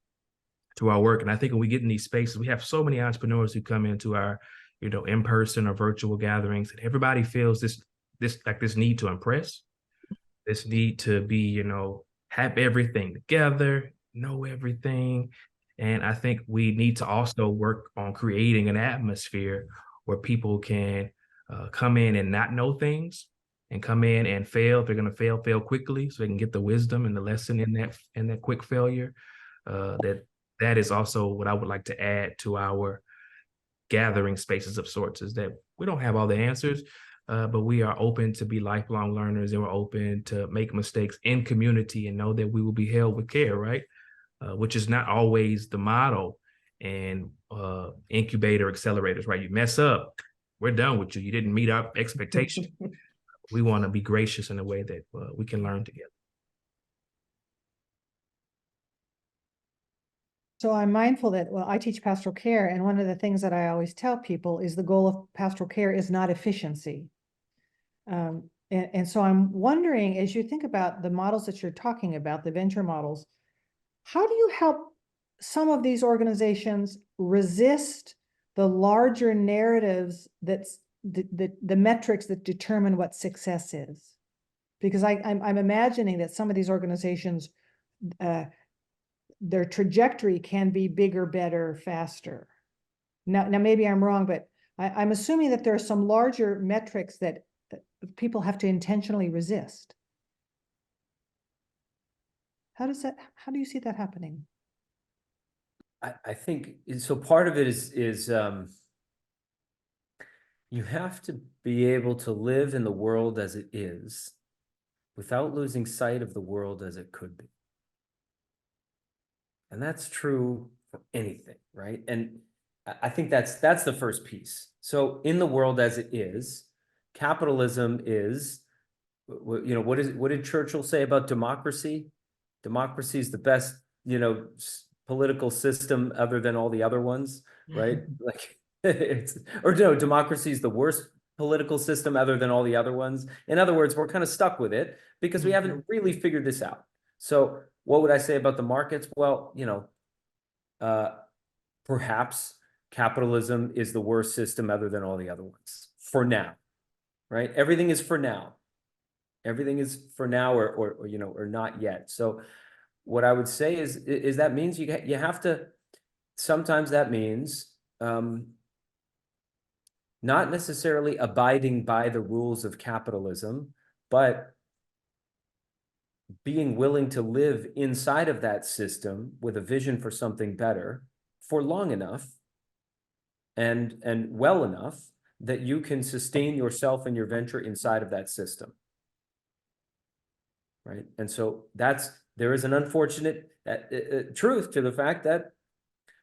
to our work. And I think when we get in these spaces, we have so many entrepreneurs who come into our, in-person or virtual gatherings, and everybody feels this need to impress, this need to be, have everything together, know everything. And I think we need to also work on creating an atmosphere where people can come in and not know things, and come in and fail. If they're going to fail quickly, so they can get the wisdom and the lesson in that quick failure. That is also what I would like to add to our gathering spaces of sorts, is that we don't have all the answers, but we are open to be lifelong learners, and we're open to make mistakes in community and know that we will be held with care, right? Which is not always the model in incubator accelerators, right? You mess up, we're done with you. You didn't meet our expectation. We want to be gracious in a way that we can learn together. So I'm mindful that, well, I teach pastoral care, and one of the things that I always tell people is the goal of pastoral care is not efficiency. And so I'm wondering, as you think about the models that you're talking about, the venture models, how do you help some of these organizations resist the larger narratives that's the metrics that determine what success is? Because I'm imagining that some of these organizations, their trajectory can be bigger, better, faster. Now maybe I'm wrong, but I'm assuming that there are some larger metrics that people have to intentionally resist. How do you see that happening? I think so. Part of it is you have to be able to live in the world as it is without losing sight of the world as it could be. And that's true for anything, right? And I think that's the first piece. So in the world as it is, capitalism is, what did Churchill say about democracy? Democracy is the best, political system other than all the other ones, right? Like democracy is the worst political system other than all the other ones. In other words, we're kind of stuck with it because we haven't really figured this out. So what would I say about the markets? Well, perhaps capitalism is the worst system other than all the other ones for now, right? Everything is for now. Everything is for now or not yet. So what I would say is that means you have to, sometimes that means not necessarily abiding by the rules of capitalism, but being willing to live inside of that system with a vision for something better for long enough and well enough that you can sustain yourself and your venture inside of that system. Right. And so there is an unfortunate truth to the fact that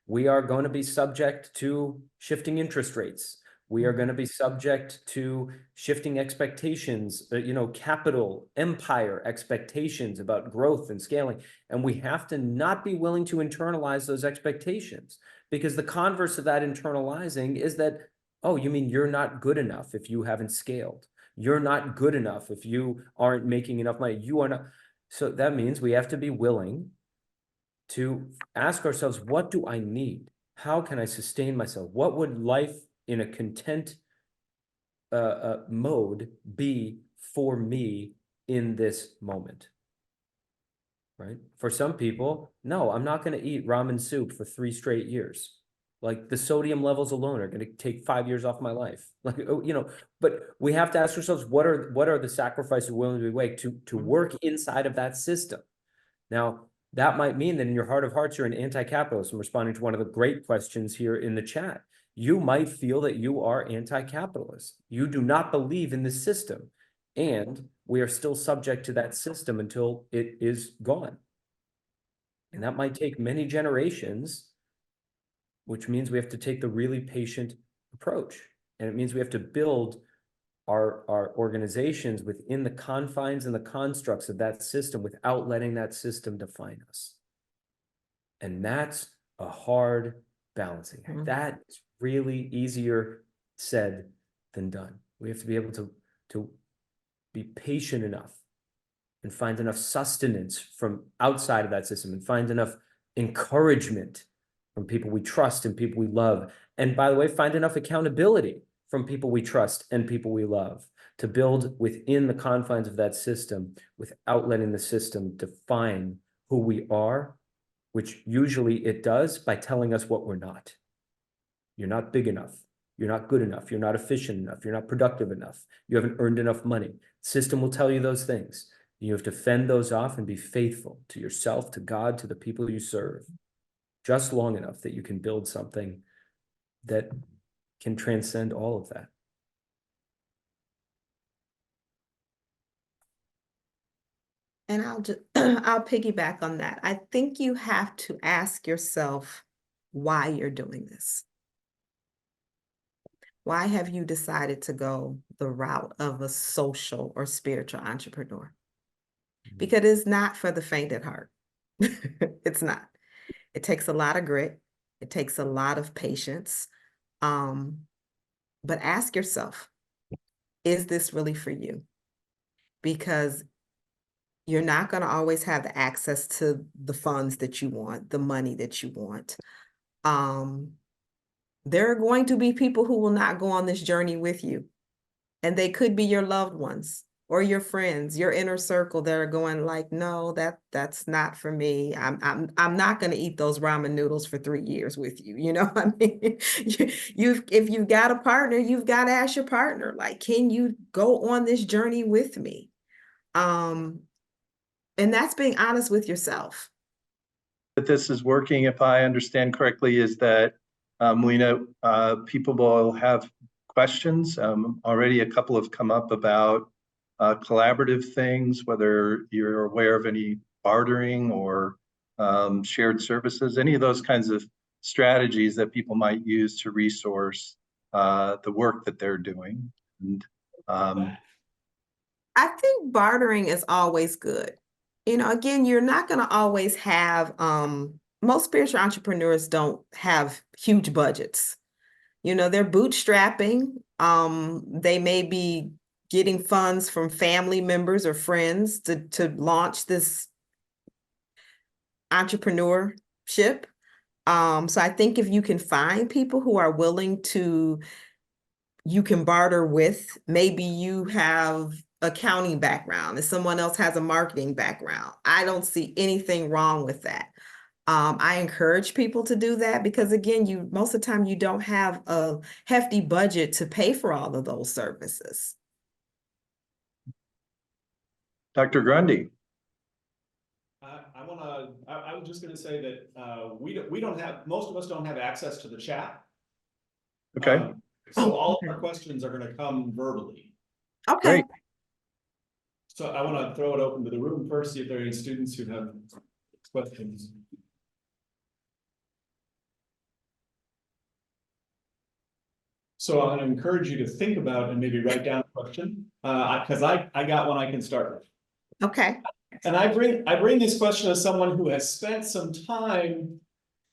we are going to be subject to shifting interest rates. We are going to be subject to shifting expectations, capital, empire expectations about growth and scaling. And we have to not be willing to internalize those expectations, because the converse of that internalizing is that, oh, you mean you're not good enough if you haven't scaled. You're not good enough if you aren't making enough money. You are not. So that means we have to be willing to ask ourselves, what do I need? How can I sustain myself? What would life in a content mode be for me in this moment? Right? For some people, no, I'm not going to eat ramen soup for 3 straight years. Like the sodium levels alone are going to take 5 years off my life. Like, but we have to ask ourselves, what are the sacrifices we're willing to make to work inside of that system? Now, that might mean that in your heart of hearts, you're an anti-capitalist. I'm responding to one of the great questions here in the chat. You might feel that you are anti-capitalist. You do not believe in the system, and we are still subject to that system until it is gone. And that might take many generations, which means we have to take the really patient approach. And it means we have to build our organizations within the confines and the constructs of that system without letting that system define us. And that's a hard balancing act. Mhm. That is really easier said than done. We have to be able to be patient enough and find enough sustenance from outside of that system and find enough encouragement from people we trust and people we love. And by the way, find enough accountability from people we trust and people we love to build within the confines of that system without letting the system define who we are, which usually it does by telling us what we're not. You're not big enough. You're not good enough. You're not efficient enough. You're not productive enough. You haven't earned enough money. System will tell you those things. You have to fend those off and be faithful to yourself, to God, to the people you serve, just long enough that you can build something that can transcend all of that. And I'll just I'll piggyback on that. I think you have to ask yourself why you're doing this. Why have you decided to go the route of a social or spiritual entrepreneur? Because it's not for the faint at heart. It's not. It takes a lot of grit. It takes a lot of patience. But ask yourself, is this really for you? Because you're not going to always have the access to the funds that you want, the money that you want. There are going to be people who will not go on this journey with you. And they could be your loved ones or your friends, your inner circle that are going like, no, that's not for me. I'm not going to eat those ramen noodles for 3 years with you. You know what I mean? If you've got a partner, you've got to ask your partner, like, can you go on this journey with me? And that's being honest with yourself. That this is working, if I understand correctly, is that Melina, people will have questions. Already a couple have come up about collaborative things, whether you're aware of any bartering or shared services, any of those kinds of strategies that people might use to resource the work that they're doing. And I think bartering is always good. You know, again, you're not going to always have, most spiritual entrepreneurs don't have huge budgets. You know, they're bootstrapping. They may be getting funds from family members or friends to launch this entrepreneurship. So I think if you can find people who are willing to, you can barter with, maybe you have accounting background and someone else has a marketing background. I don't see anything wrong with that. I encourage people to do that because again, most of the time you don't have a hefty budget to pay for all of those services. Dr. Grundy. I was just gonna say that we don't have, most of us don't have access to the chat. Okay. So all okay. of our questions are gonna come verbally. Okay. Great. So I want to throw it open to the room first, see if there are any students who have questions. So I'm going to encourage you to think about and maybe write down a question, because I got one I can start with. Okay. And I bring this question as someone who has spent some time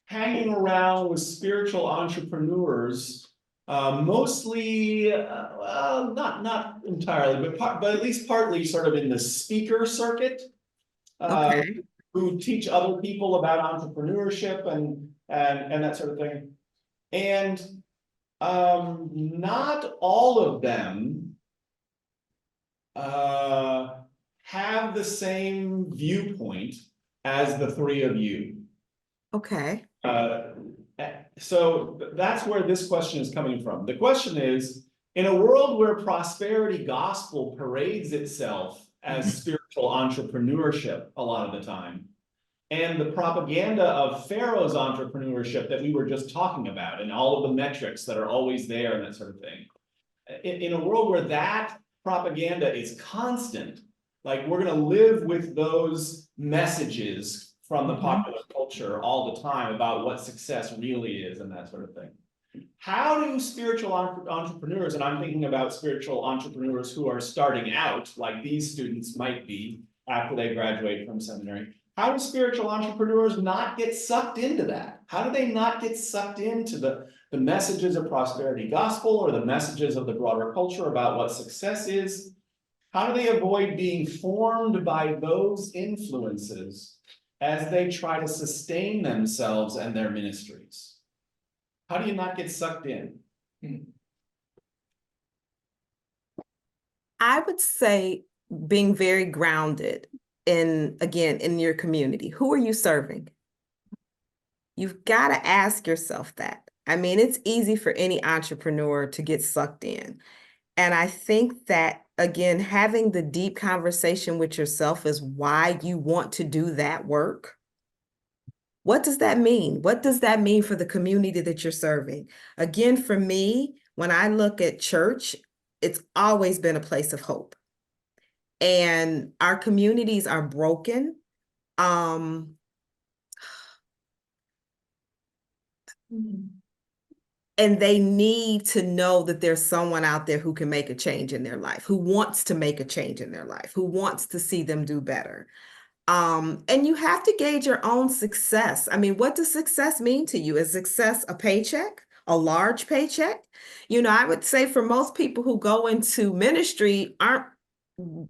hanging around with spiritual entrepreneurs, mostly, well, not entirely, but at least partly sort of in the speaker circuit, Okay. who teach other people about entrepreneurship and that sort of thing. And not all of them have the same viewpoint as the three of you. Okay. So that's where this question is coming from. The question is, in a world where prosperity gospel parades itself as spiritual entrepreneurship a lot of the time, and the propaganda of Pharaoh's entrepreneurship that we were just talking about, and all of the metrics that are always there and that sort of thing, in a world where that propaganda is constant, like we're going to live with those messages from the popular culture all the time about what success really is and that sort of thing. How do spiritual entrepreneurs, and I'm thinking about spiritual entrepreneurs who are starting out, like these students might be after they graduate from seminary, how do spiritual entrepreneurs not get sucked into that? How do they not get sucked into the messages of prosperity gospel or the messages of the broader culture about what success is? How do they avoid being formed by those influences as they try to sustain themselves and their ministries? How do you not get sucked in? I would say being very grounded in, again, in your community. Who are you serving? You've got to ask yourself that. I mean, it's easy for any entrepreneur to get sucked in. And I think that, again, having the deep conversation with yourself is why you want to do that work. What does that mean? What does that mean for the community that you're serving? Again, for me, when I look at church, it's always been a place of hope. And our communities are broken. And they need to know that there's someone out there who can make a change in their life, who wants to make a change in their life, who wants to see them do better. And you have to gauge your own success. I mean, what does success mean to you? Is success a paycheck, a large paycheck? You know, I would say for most people who go into ministry aren't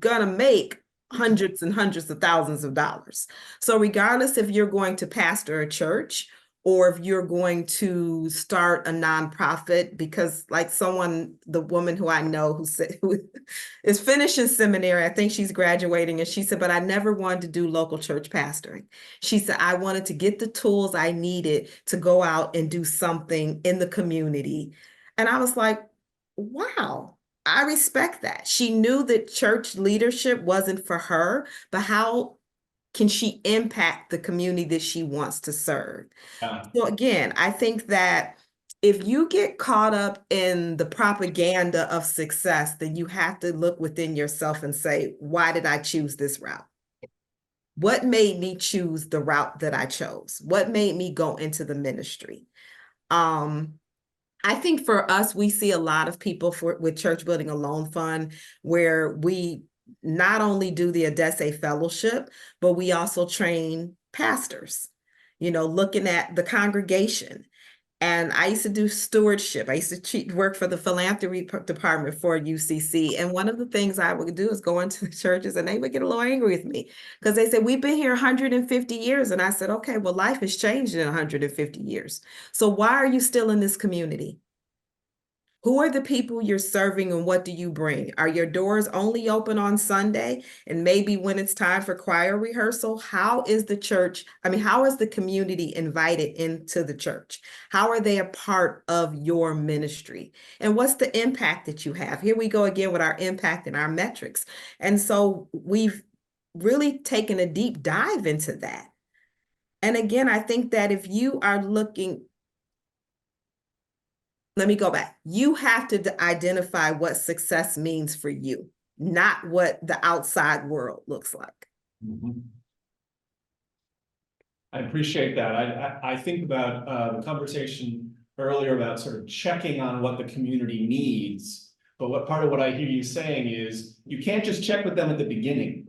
gonna make hundreds and hundreds of thousands of dollars. So regardless if you're going to pastor a church or if you're going to start a nonprofit, because like the woman who I know who is finishing seminary, I think she's graduating, and she said, but I never wanted to do local church pastoring. She said, I wanted to get the tools I needed to go out and do something in the community. And I was like, wow, I respect that. She knew that church leadership wasn't for her, but how can she impact the community that she wants to serve? Yeah. So again, I think that if you get caught up in the propaganda of success, then you have to look within yourself and say, why did I choose this route? What made me choose the route that I chose? What made me go into the ministry? I think for us, we see a lot of people with Church Building a Loan Fund, where we not only do the Odesse Fellowship, but we also train pastors, you know, looking at the congregation. And I used to do stewardship. I used to work for the philanthropy department for UCC. And one of the things I would do is go into the churches, and they would get a little angry with me because they said, we've been here 150 years. And I said, okay, well, life has changed in 150 years. So why are you still in this community? Who are the people you're serving, and what do you bring? Are your doors only open on Sunday? And maybe when it's time for choir rehearsal, how is the church, how is the community invited into the church? How are they a part of your ministry? And what's the impact that you have? Here we go again with our impact and our metrics. And so we've really taken a deep dive into that. And again, I think that if you are looking, let me go back. You have to identify what success means for you, not what the outside world looks like. I appreciate that. I think about the conversation earlier about sort of checking on what the community needs. But what part of what I hear you saying is you can't just check with them at the beginning.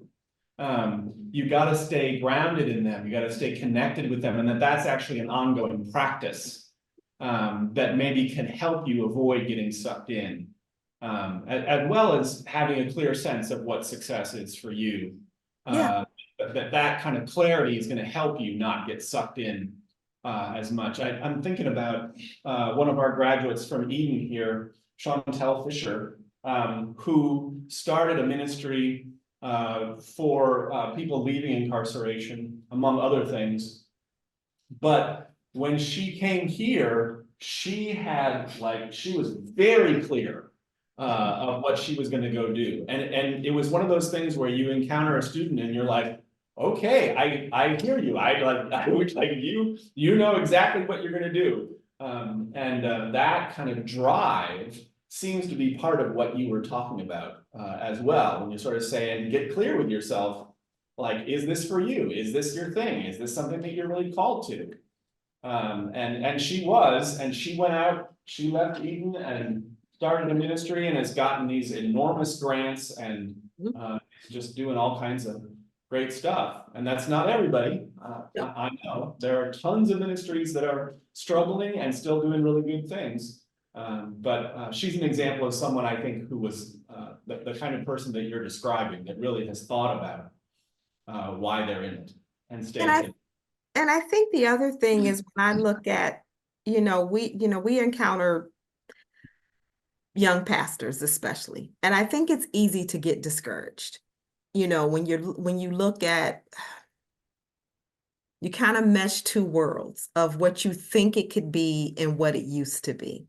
You got to stay grounded in them. You got to stay connected with them, and that's actually an ongoing practice. That maybe can help you avoid getting sucked in, as well as having a clear sense of what success is for you. That kind of clarity is going to help you not get sucked in as much. I'm thinking about one of our graduates from Eden here, Chantel Fisher, who started a ministry for people leaving incarceration, among other things. But when she came here, she was very clear of what she was going to go do. And it was one of those things where you encounter a student and you're like, okay, I hear you. I wish like you know exactly what you're going to do. That kind of drive seems to be part of what you were talking about as well. When you sort of say and get clear with yourself, like, is this for you? Is this your thing? Is this something that you're really called to? And she was, and she went out, she left Eden and started a ministry and has gotten these enormous grants and is just doing all kinds of great stuff. And that's not everybody. I know there are tons of ministries that are struggling and still doing really good things. But she's an example of someone I think who was the kind of person that you're describing that really has thought about why they're in it and stays in it. And I think the other thing is when I look at, we encounter young pastors especially, and I think it's easy to get discouraged. When you look at, you kind of mesh two worlds of what you think it could be and what it used to be.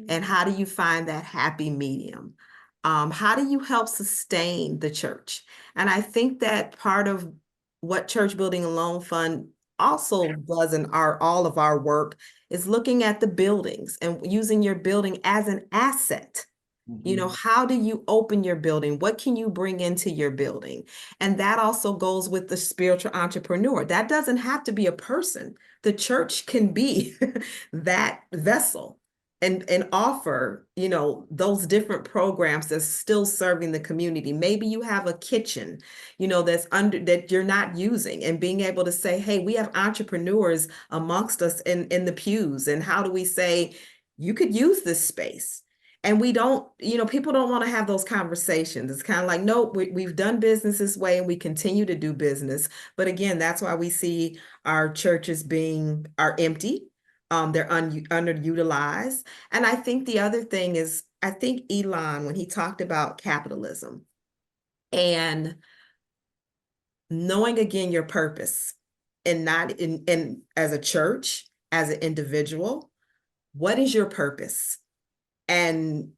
And how do you find that happy medium? How do you help sustain the church? And I think that part of what Church Building and Loan Fund also does in all of our work is looking at the buildings and using your building as an asset. How do you open your building? What can you bring into your building? And that also goes with the spiritual entrepreneur. That doesn't have to be a person. The church can be that vessel and offer, those different programs that's still serving the community. Maybe you have a kitchen, that you're not using, and being able to say, hey, we have entrepreneurs amongst us in the pews. And how do we say, you could use this space? And we don't, people don't want to have those conversations. It's kind of like, nope, we've done business this way and we continue to do business. But again, that's why we see our churches are empty. They're underutilized. And I think the other thing is, I think Elon, when he talked about capitalism and knowing again your purpose and not in as a church, as an individual, what is your purpose? And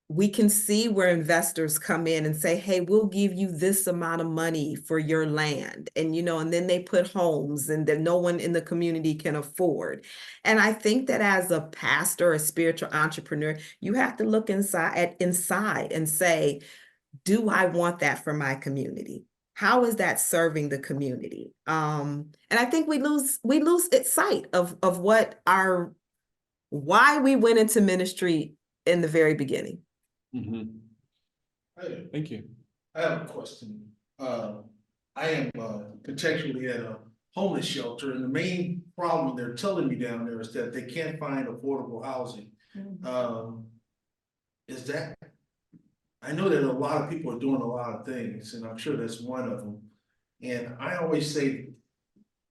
we can see where investors come in and say, hey, we'll give you this amount of money for your land. And, and then they put homes and that no one in the community can afford. And I think that as a pastor, a spiritual entrepreneur, you have to look inside and say, do I want that for my community? How is that serving the community? And I think we lose sight of why we went into ministry in the very beginning. Thank you. I have a question. I am contextually at a homeless shelter, and the main problem they're telling me down there is that they can't find affordable housing. Is that, I know that a lot of people are doing a lot of things, and I'm sure that's one of them. And I always say,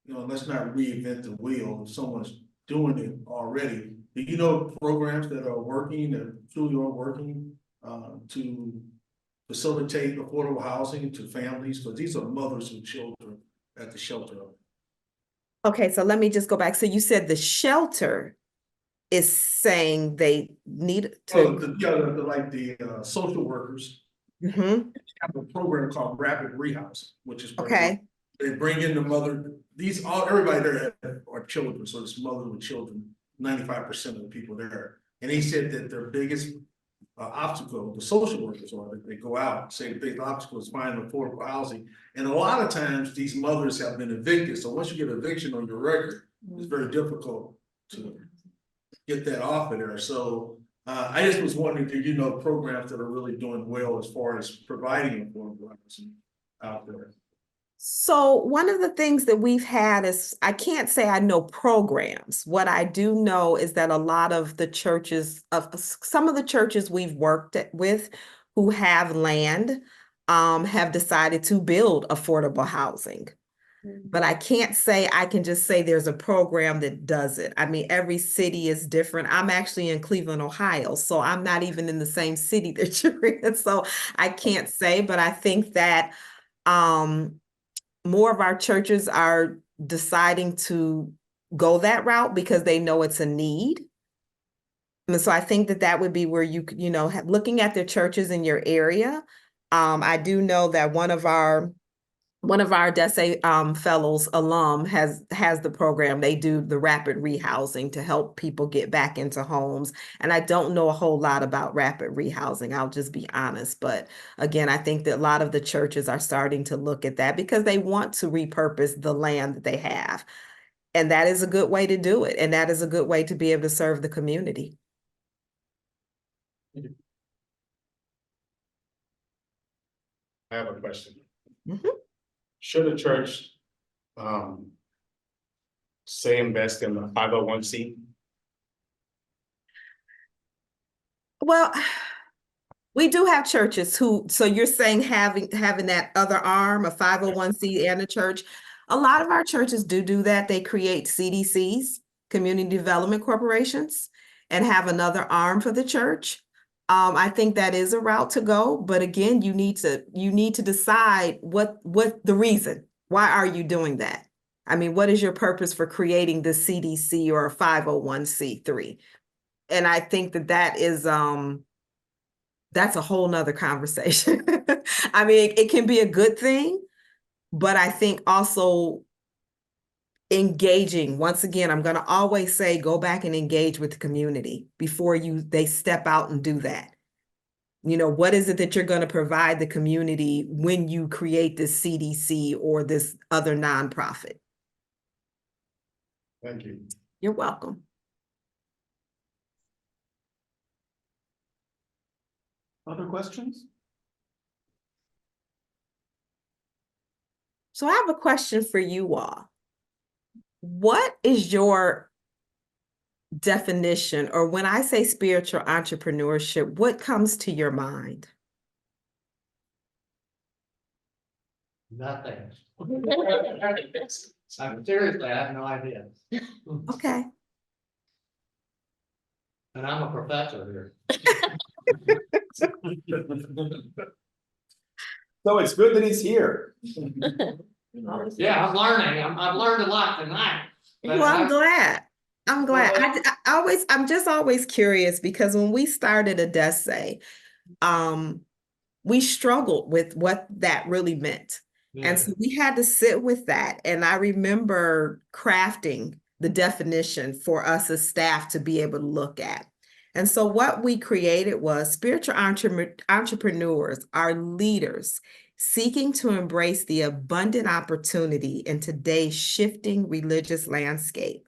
let's not reinvent the wheel if someone's doing it already. Do you know programs that are working, that truly are working to facilitate affordable housing to families? Because these are mothers with children at the shelter. Okay, so let me just go back. So you said the shelter is saying they need to. The social workers have a program called Rapid Rehousing, which is okay. They bring in the mother. Everybody there are children, so it's mother with children. 95% of the people there, and he said that their biggest obstacle, the social workers are, they go out and say the biggest obstacle is finding affordable housing, and a lot of times these mothers have been evicted. So once you get eviction on your record, it's very difficult to get that off of there. So I just was wondering, do you know programs that are really doing well as far as providing affordable housing out there? So one of the things that we've had is, I can't say I know programs. What I do know is that a lot of the churches, some of the churches we've worked with who have land, have decided to build affordable housing. But I can't say, I can just say there's a program that does it. I mean, every city is different. I'm actually in Cleveland, Ohio, so I'm not even in the same city that you're in. So I can't say, but I think that, more of our churches are deciding to go that route because they know it's a need. And so I think that would be where you could, looking at the churches in your area. I do know that one of our DESE fellows alum has the program. They do the rapid rehousing to help people get back into homes. And I don't know a whole lot about rapid rehousing, I'll just be honest. But again, I think that a lot of the churches are starting to look at that because they want to repurpose the land that they have. And that is a good way to do it. And that is a good way to be able to serve the community. I have a question. Mhm. Should a church say invest in the 501c? Well, we do have churches who, so you're saying having that other arm, a 501c and a church. A lot of our churches do that. They create CDCs, community development corporations, and have another arm for the church. I think that is a route to go, but again, you need to decide what the reason. Why are you doing that? I mean, what is your purpose for creating the CDC or a 501c3? And I think that is that's a whole nother conversation. I mean, it can be a good thing, but I think also engaging, once again, I'm going to always say, go back and engage with the community before they step out and do that. You know, what is it that you're going to provide the community when you create this CDC or this other nonprofit? Thank you. You're welcome. Other questions? So I have a question for you all. What is your definition, or when I say spiritual entrepreneurship, what comes to your mind? Nothing. I'm seriously, I have no idea. Okay. And I'm a professor here. So it's good that he's here. Yeah, I'm learning. I've learned a lot tonight. But Well, I'm glad. I'm glad. Well, I'm just always curious, because when we started Odesse, we struggled with what that really meant. And so we had to sit with that. And I remember crafting the definition for us as staff to be able to look at. And so what we created was spiritual entrepreneurs are leaders seeking to embrace the abundant opportunity in today's shifting religious landscape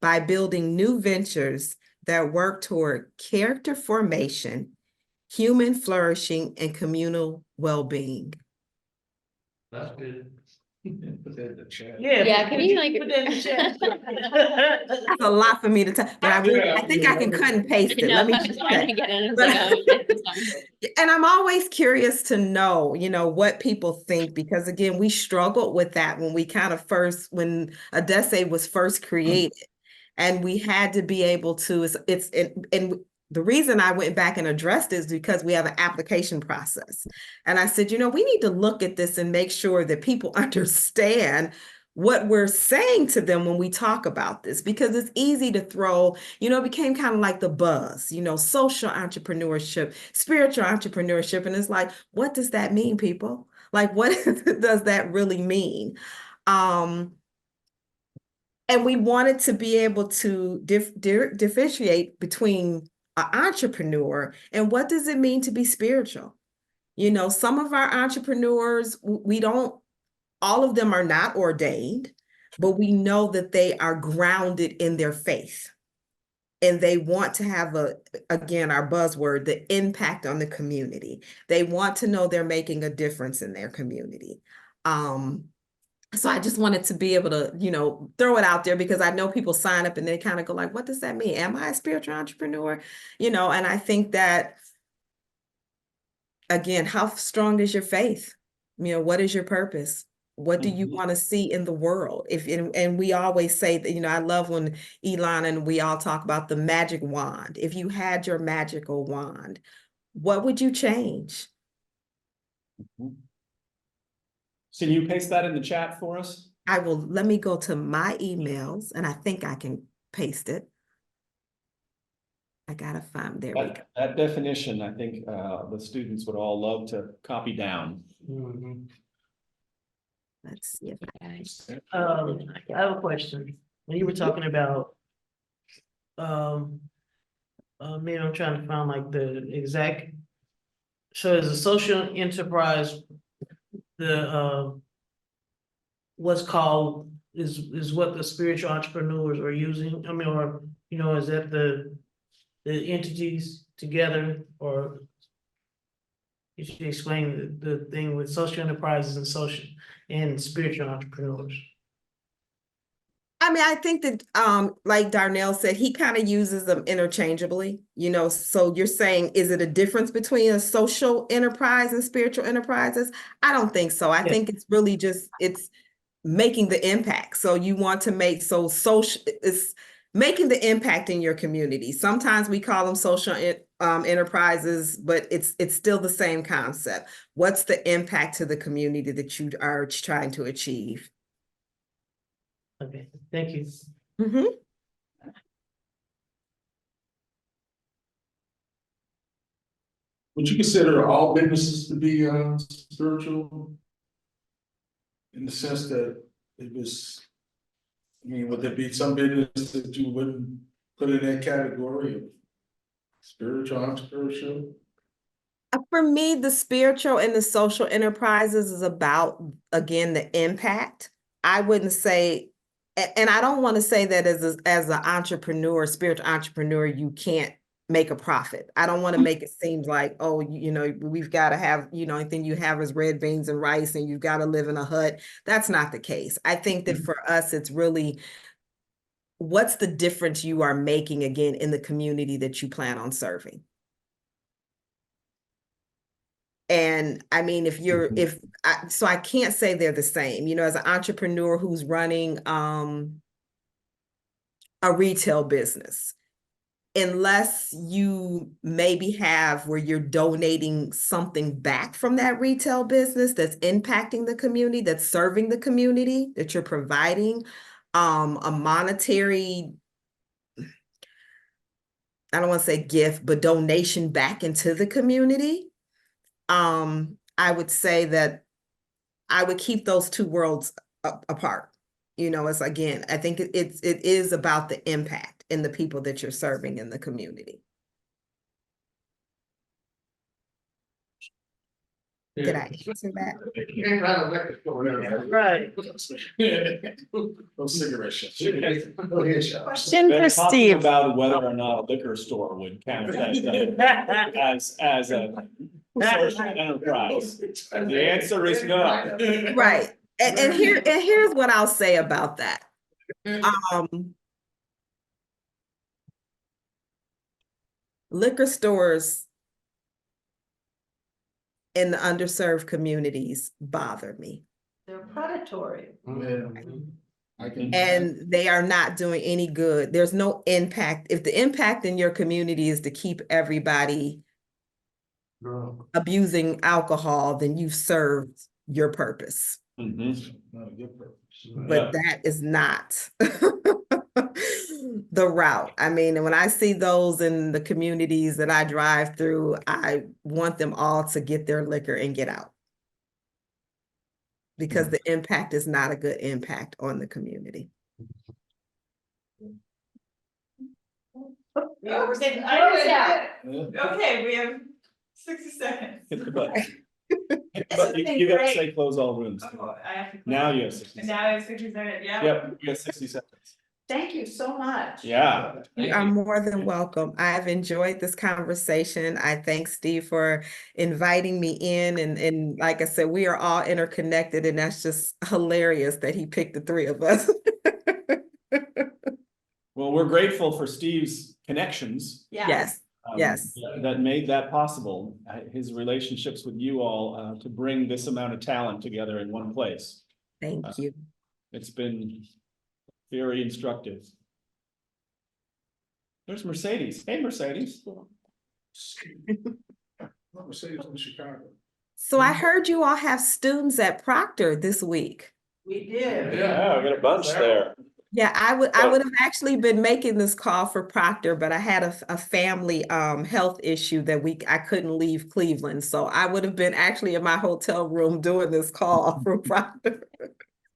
by building new ventures that work toward character formation, human flourishing, and communal well-being. That's good. Put that in the chat. Yeah, can you like put that in the chat? That's a lot for me to tell, but I think I can cut and paste it. No, Let me I was just trying say. to get in. I was But- like, oh, it's fine. And I'm always curious to know, what people think, because again, we struggled with that when when Odesse was first created, and we had to be able to, and the reason I went back and addressed this is because we have an application process. And I said, we need to look at this and make sure that people understand what we're saying to them when we talk about this, because it's easy to throw, it became kind of like the buzz, social entrepreneurship, spiritual entrepreneurship. And it's like, what does that mean, people? Like, what does that really mean? And we wanted to be able to differentiate between an entrepreneur and what does it mean to be spiritual? Some of our entrepreneurs, all of them are not ordained, but we know that they are grounded in their faith. And they want to have again, our buzzword, the impact on the community. They want to know they're making a difference in their community. So I just wanted to be able to, throw it out there, because I know people sign up and they kind of go like, what does that mean? Am I a spiritual entrepreneur? And I think that, again, how strong is your faith? What is your purpose? What do you want to see in the world? And we always say that, I love when Elon and we all talk about the magic wand. If you had your magical wand, what would you change? Can you paste that in the chat for us? I will. Let me go to my emails, and I think I can paste it. I gotta find, there we go. That definition, I think the students would all love to copy down. Let's see if I have a question. When you were talking about, man, I'm trying to find like the exact. So as a social enterprise, the what's called is what the spiritual entrepreneurs are using? I mean, or, you know, is that the entities together, or you should explain the thing with social enterprises and social and spiritual entrepreneurs? I mean, I think that, like Darnell said, he kind of uses them interchangeably, you know, so you're saying, is it a difference between a social enterprise and spiritual enterprises? I don't think so. I Yeah. think it's really just, it's making the impact. So you want to make, so social, it's making the impact in your community. Sometimes we call them social enterprises, but it's still the same concept. What's the impact to the community that you are trying to achieve? Okay, thank you. Mhm. Would you consider all businesses to be spiritual? In the sense that it was, I mean, would there be some business that you wouldn't put in that category of spiritual entrepreneurship? For me, the spiritual and the social enterprises is about, again, the impact. I wouldn't say, and I don't want to say that as an entrepreneur, spiritual entrepreneur, you can't make a profit. I don't want to make it seem like, oh, you know, we've got to have, you know, anything you have is red beans and rice and you've got to live in a hut. That's not the case. I think that for us, it's really, what's the difference you are making, again, in the community that you plan on serving? And I mean, if you're, so I can't say they're the same, you know, as an entrepreneur who's running a retail business, unless you maybe have where you're donating something back from that retail business that's impacting the community, that's serving the community, that you're providing a monetary, I don't want to say gift, but donation back into the community. I would say that I would keep those two worlds apart. You know, it's, again, I think it is about the impact in the people that you're serving in the community. Did I answer that? You ain't got a liquor store there. Right. No cigarette shops. No hair shops. Question for Talking Steve. about whether or not a liquor store would count as a social enterprise. The answer is no. Right. And here's what I'll say about that. Liquor stores in the underserved communities bother me. They're predatory. And they are not doing any good. There's no impact. If the impact in your community is to keep everybody abusing alcohol, then you've served your purpose. But that is not the route. I mean, when I see those in the communities that I drive through, I want them all to get their liquor and get out. Because the impact is not a good impact on the community. Okay, we have 60 seconds. Hit the button. But you gotta say close all rooms. Now you have 60 seconds. Now I have 60 seconds, yeah. Yep, you got 60 seconds. Thank you so much. Yeah. You are more than welcome. I've enjoyed this conversation. I thank Steve for inviting me in. And like I said, we are all interconnected, and that's just hilarious that he picked the three of us. Well, we're grateful for Steve's connections. Yes, yes. That made that possible. His relationships with you all to bring this amount of talent together in one place. Thank you. It's been very instructive. There's Mercedes. Hey, Mercedes. Mercedes in Chicago. So I heard you all have students at Proctor this week. We did. Yeah, we got a bunch there. Yeah, I would have actually been making this call for Proctor, but I had a family health issue that I couldn't leave Cleveland. So I would have been actually in my hotel room doing this call from Proctor.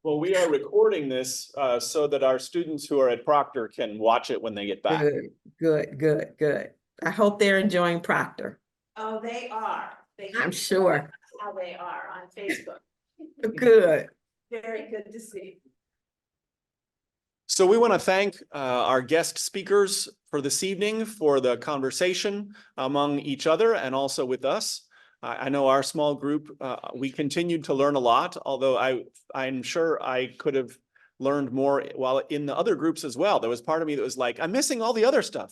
Well, we are recording this so that our students who are at Proctor can watch it when they get back. Good. I hope they're enjoying Proctor. Oh, they are. I'm sure. How they are on Facebook. Good. Very good to see. So we want to thank our guest speakers for this evening for the conversation among each other and also with us. I know our small group, we continued to learn a lot, although I'm sure I could have learned more while in the other groups as well. There was part of me that was like, I'm missing all the other stuff.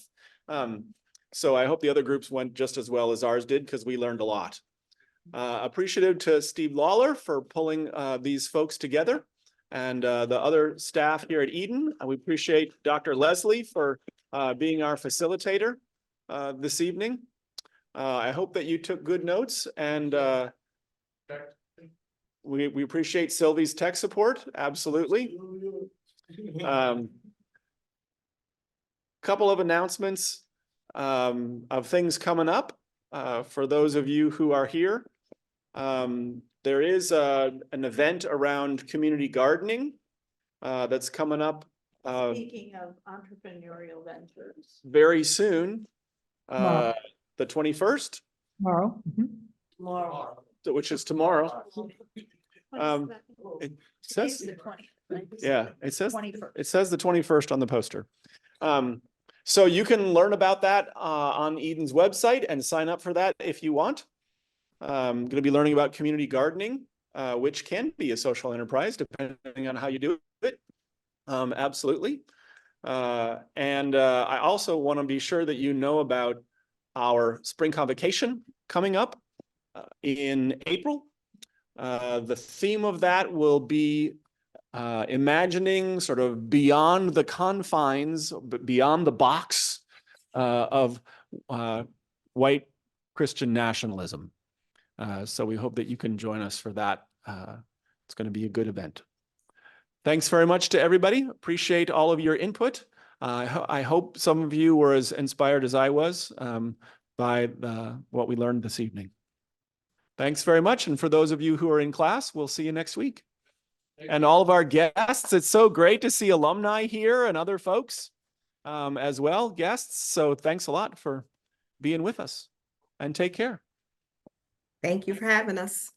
So I hope the other groups went just as well as ours did because we learned a lot. Appreciative to Steve Lawler for pulling these folks together and the other staff here at Eden. We appreciate Dr. Leslie for being our facilitator this evening. I hope that you took good notes, and we appreciate Sylvie's tech support. Absolutely. Couple of announcements of things coming up for those of you who are here. There is an event around community gardening that's coming up Speaking of entrepreneurial ventures. very soon, Tomorrow. the 21st, Tomorrow. Tomorrow. which is tomorrow. It says, The 20th, right? yeah, it says 21st. it says the 21st on the poster. So you can learn about that on Eden's website and sign up for that if you want. Going to be learning about community gardening, which can be a social enterprise depending on how you do it. Absolutely. And I also want to be sure that you know about our spring convocation coming up in April. The theme of that will be imagining sort of beyond the confines, beyond the box of white Christian nationalism. So we hope that you can join us for that. It's going to be a good event. Thanks very much to everybody. Appreciate all of your input. I hope some of you were as inspired as I was by what we learned this evening. Thanks very much. And for those of you who are in class, we'll see you next week. And all of our guests, it's so great to see alumni here and other folks as well, guests. So thanks a lot for being with us, and take care. Thank you for having us.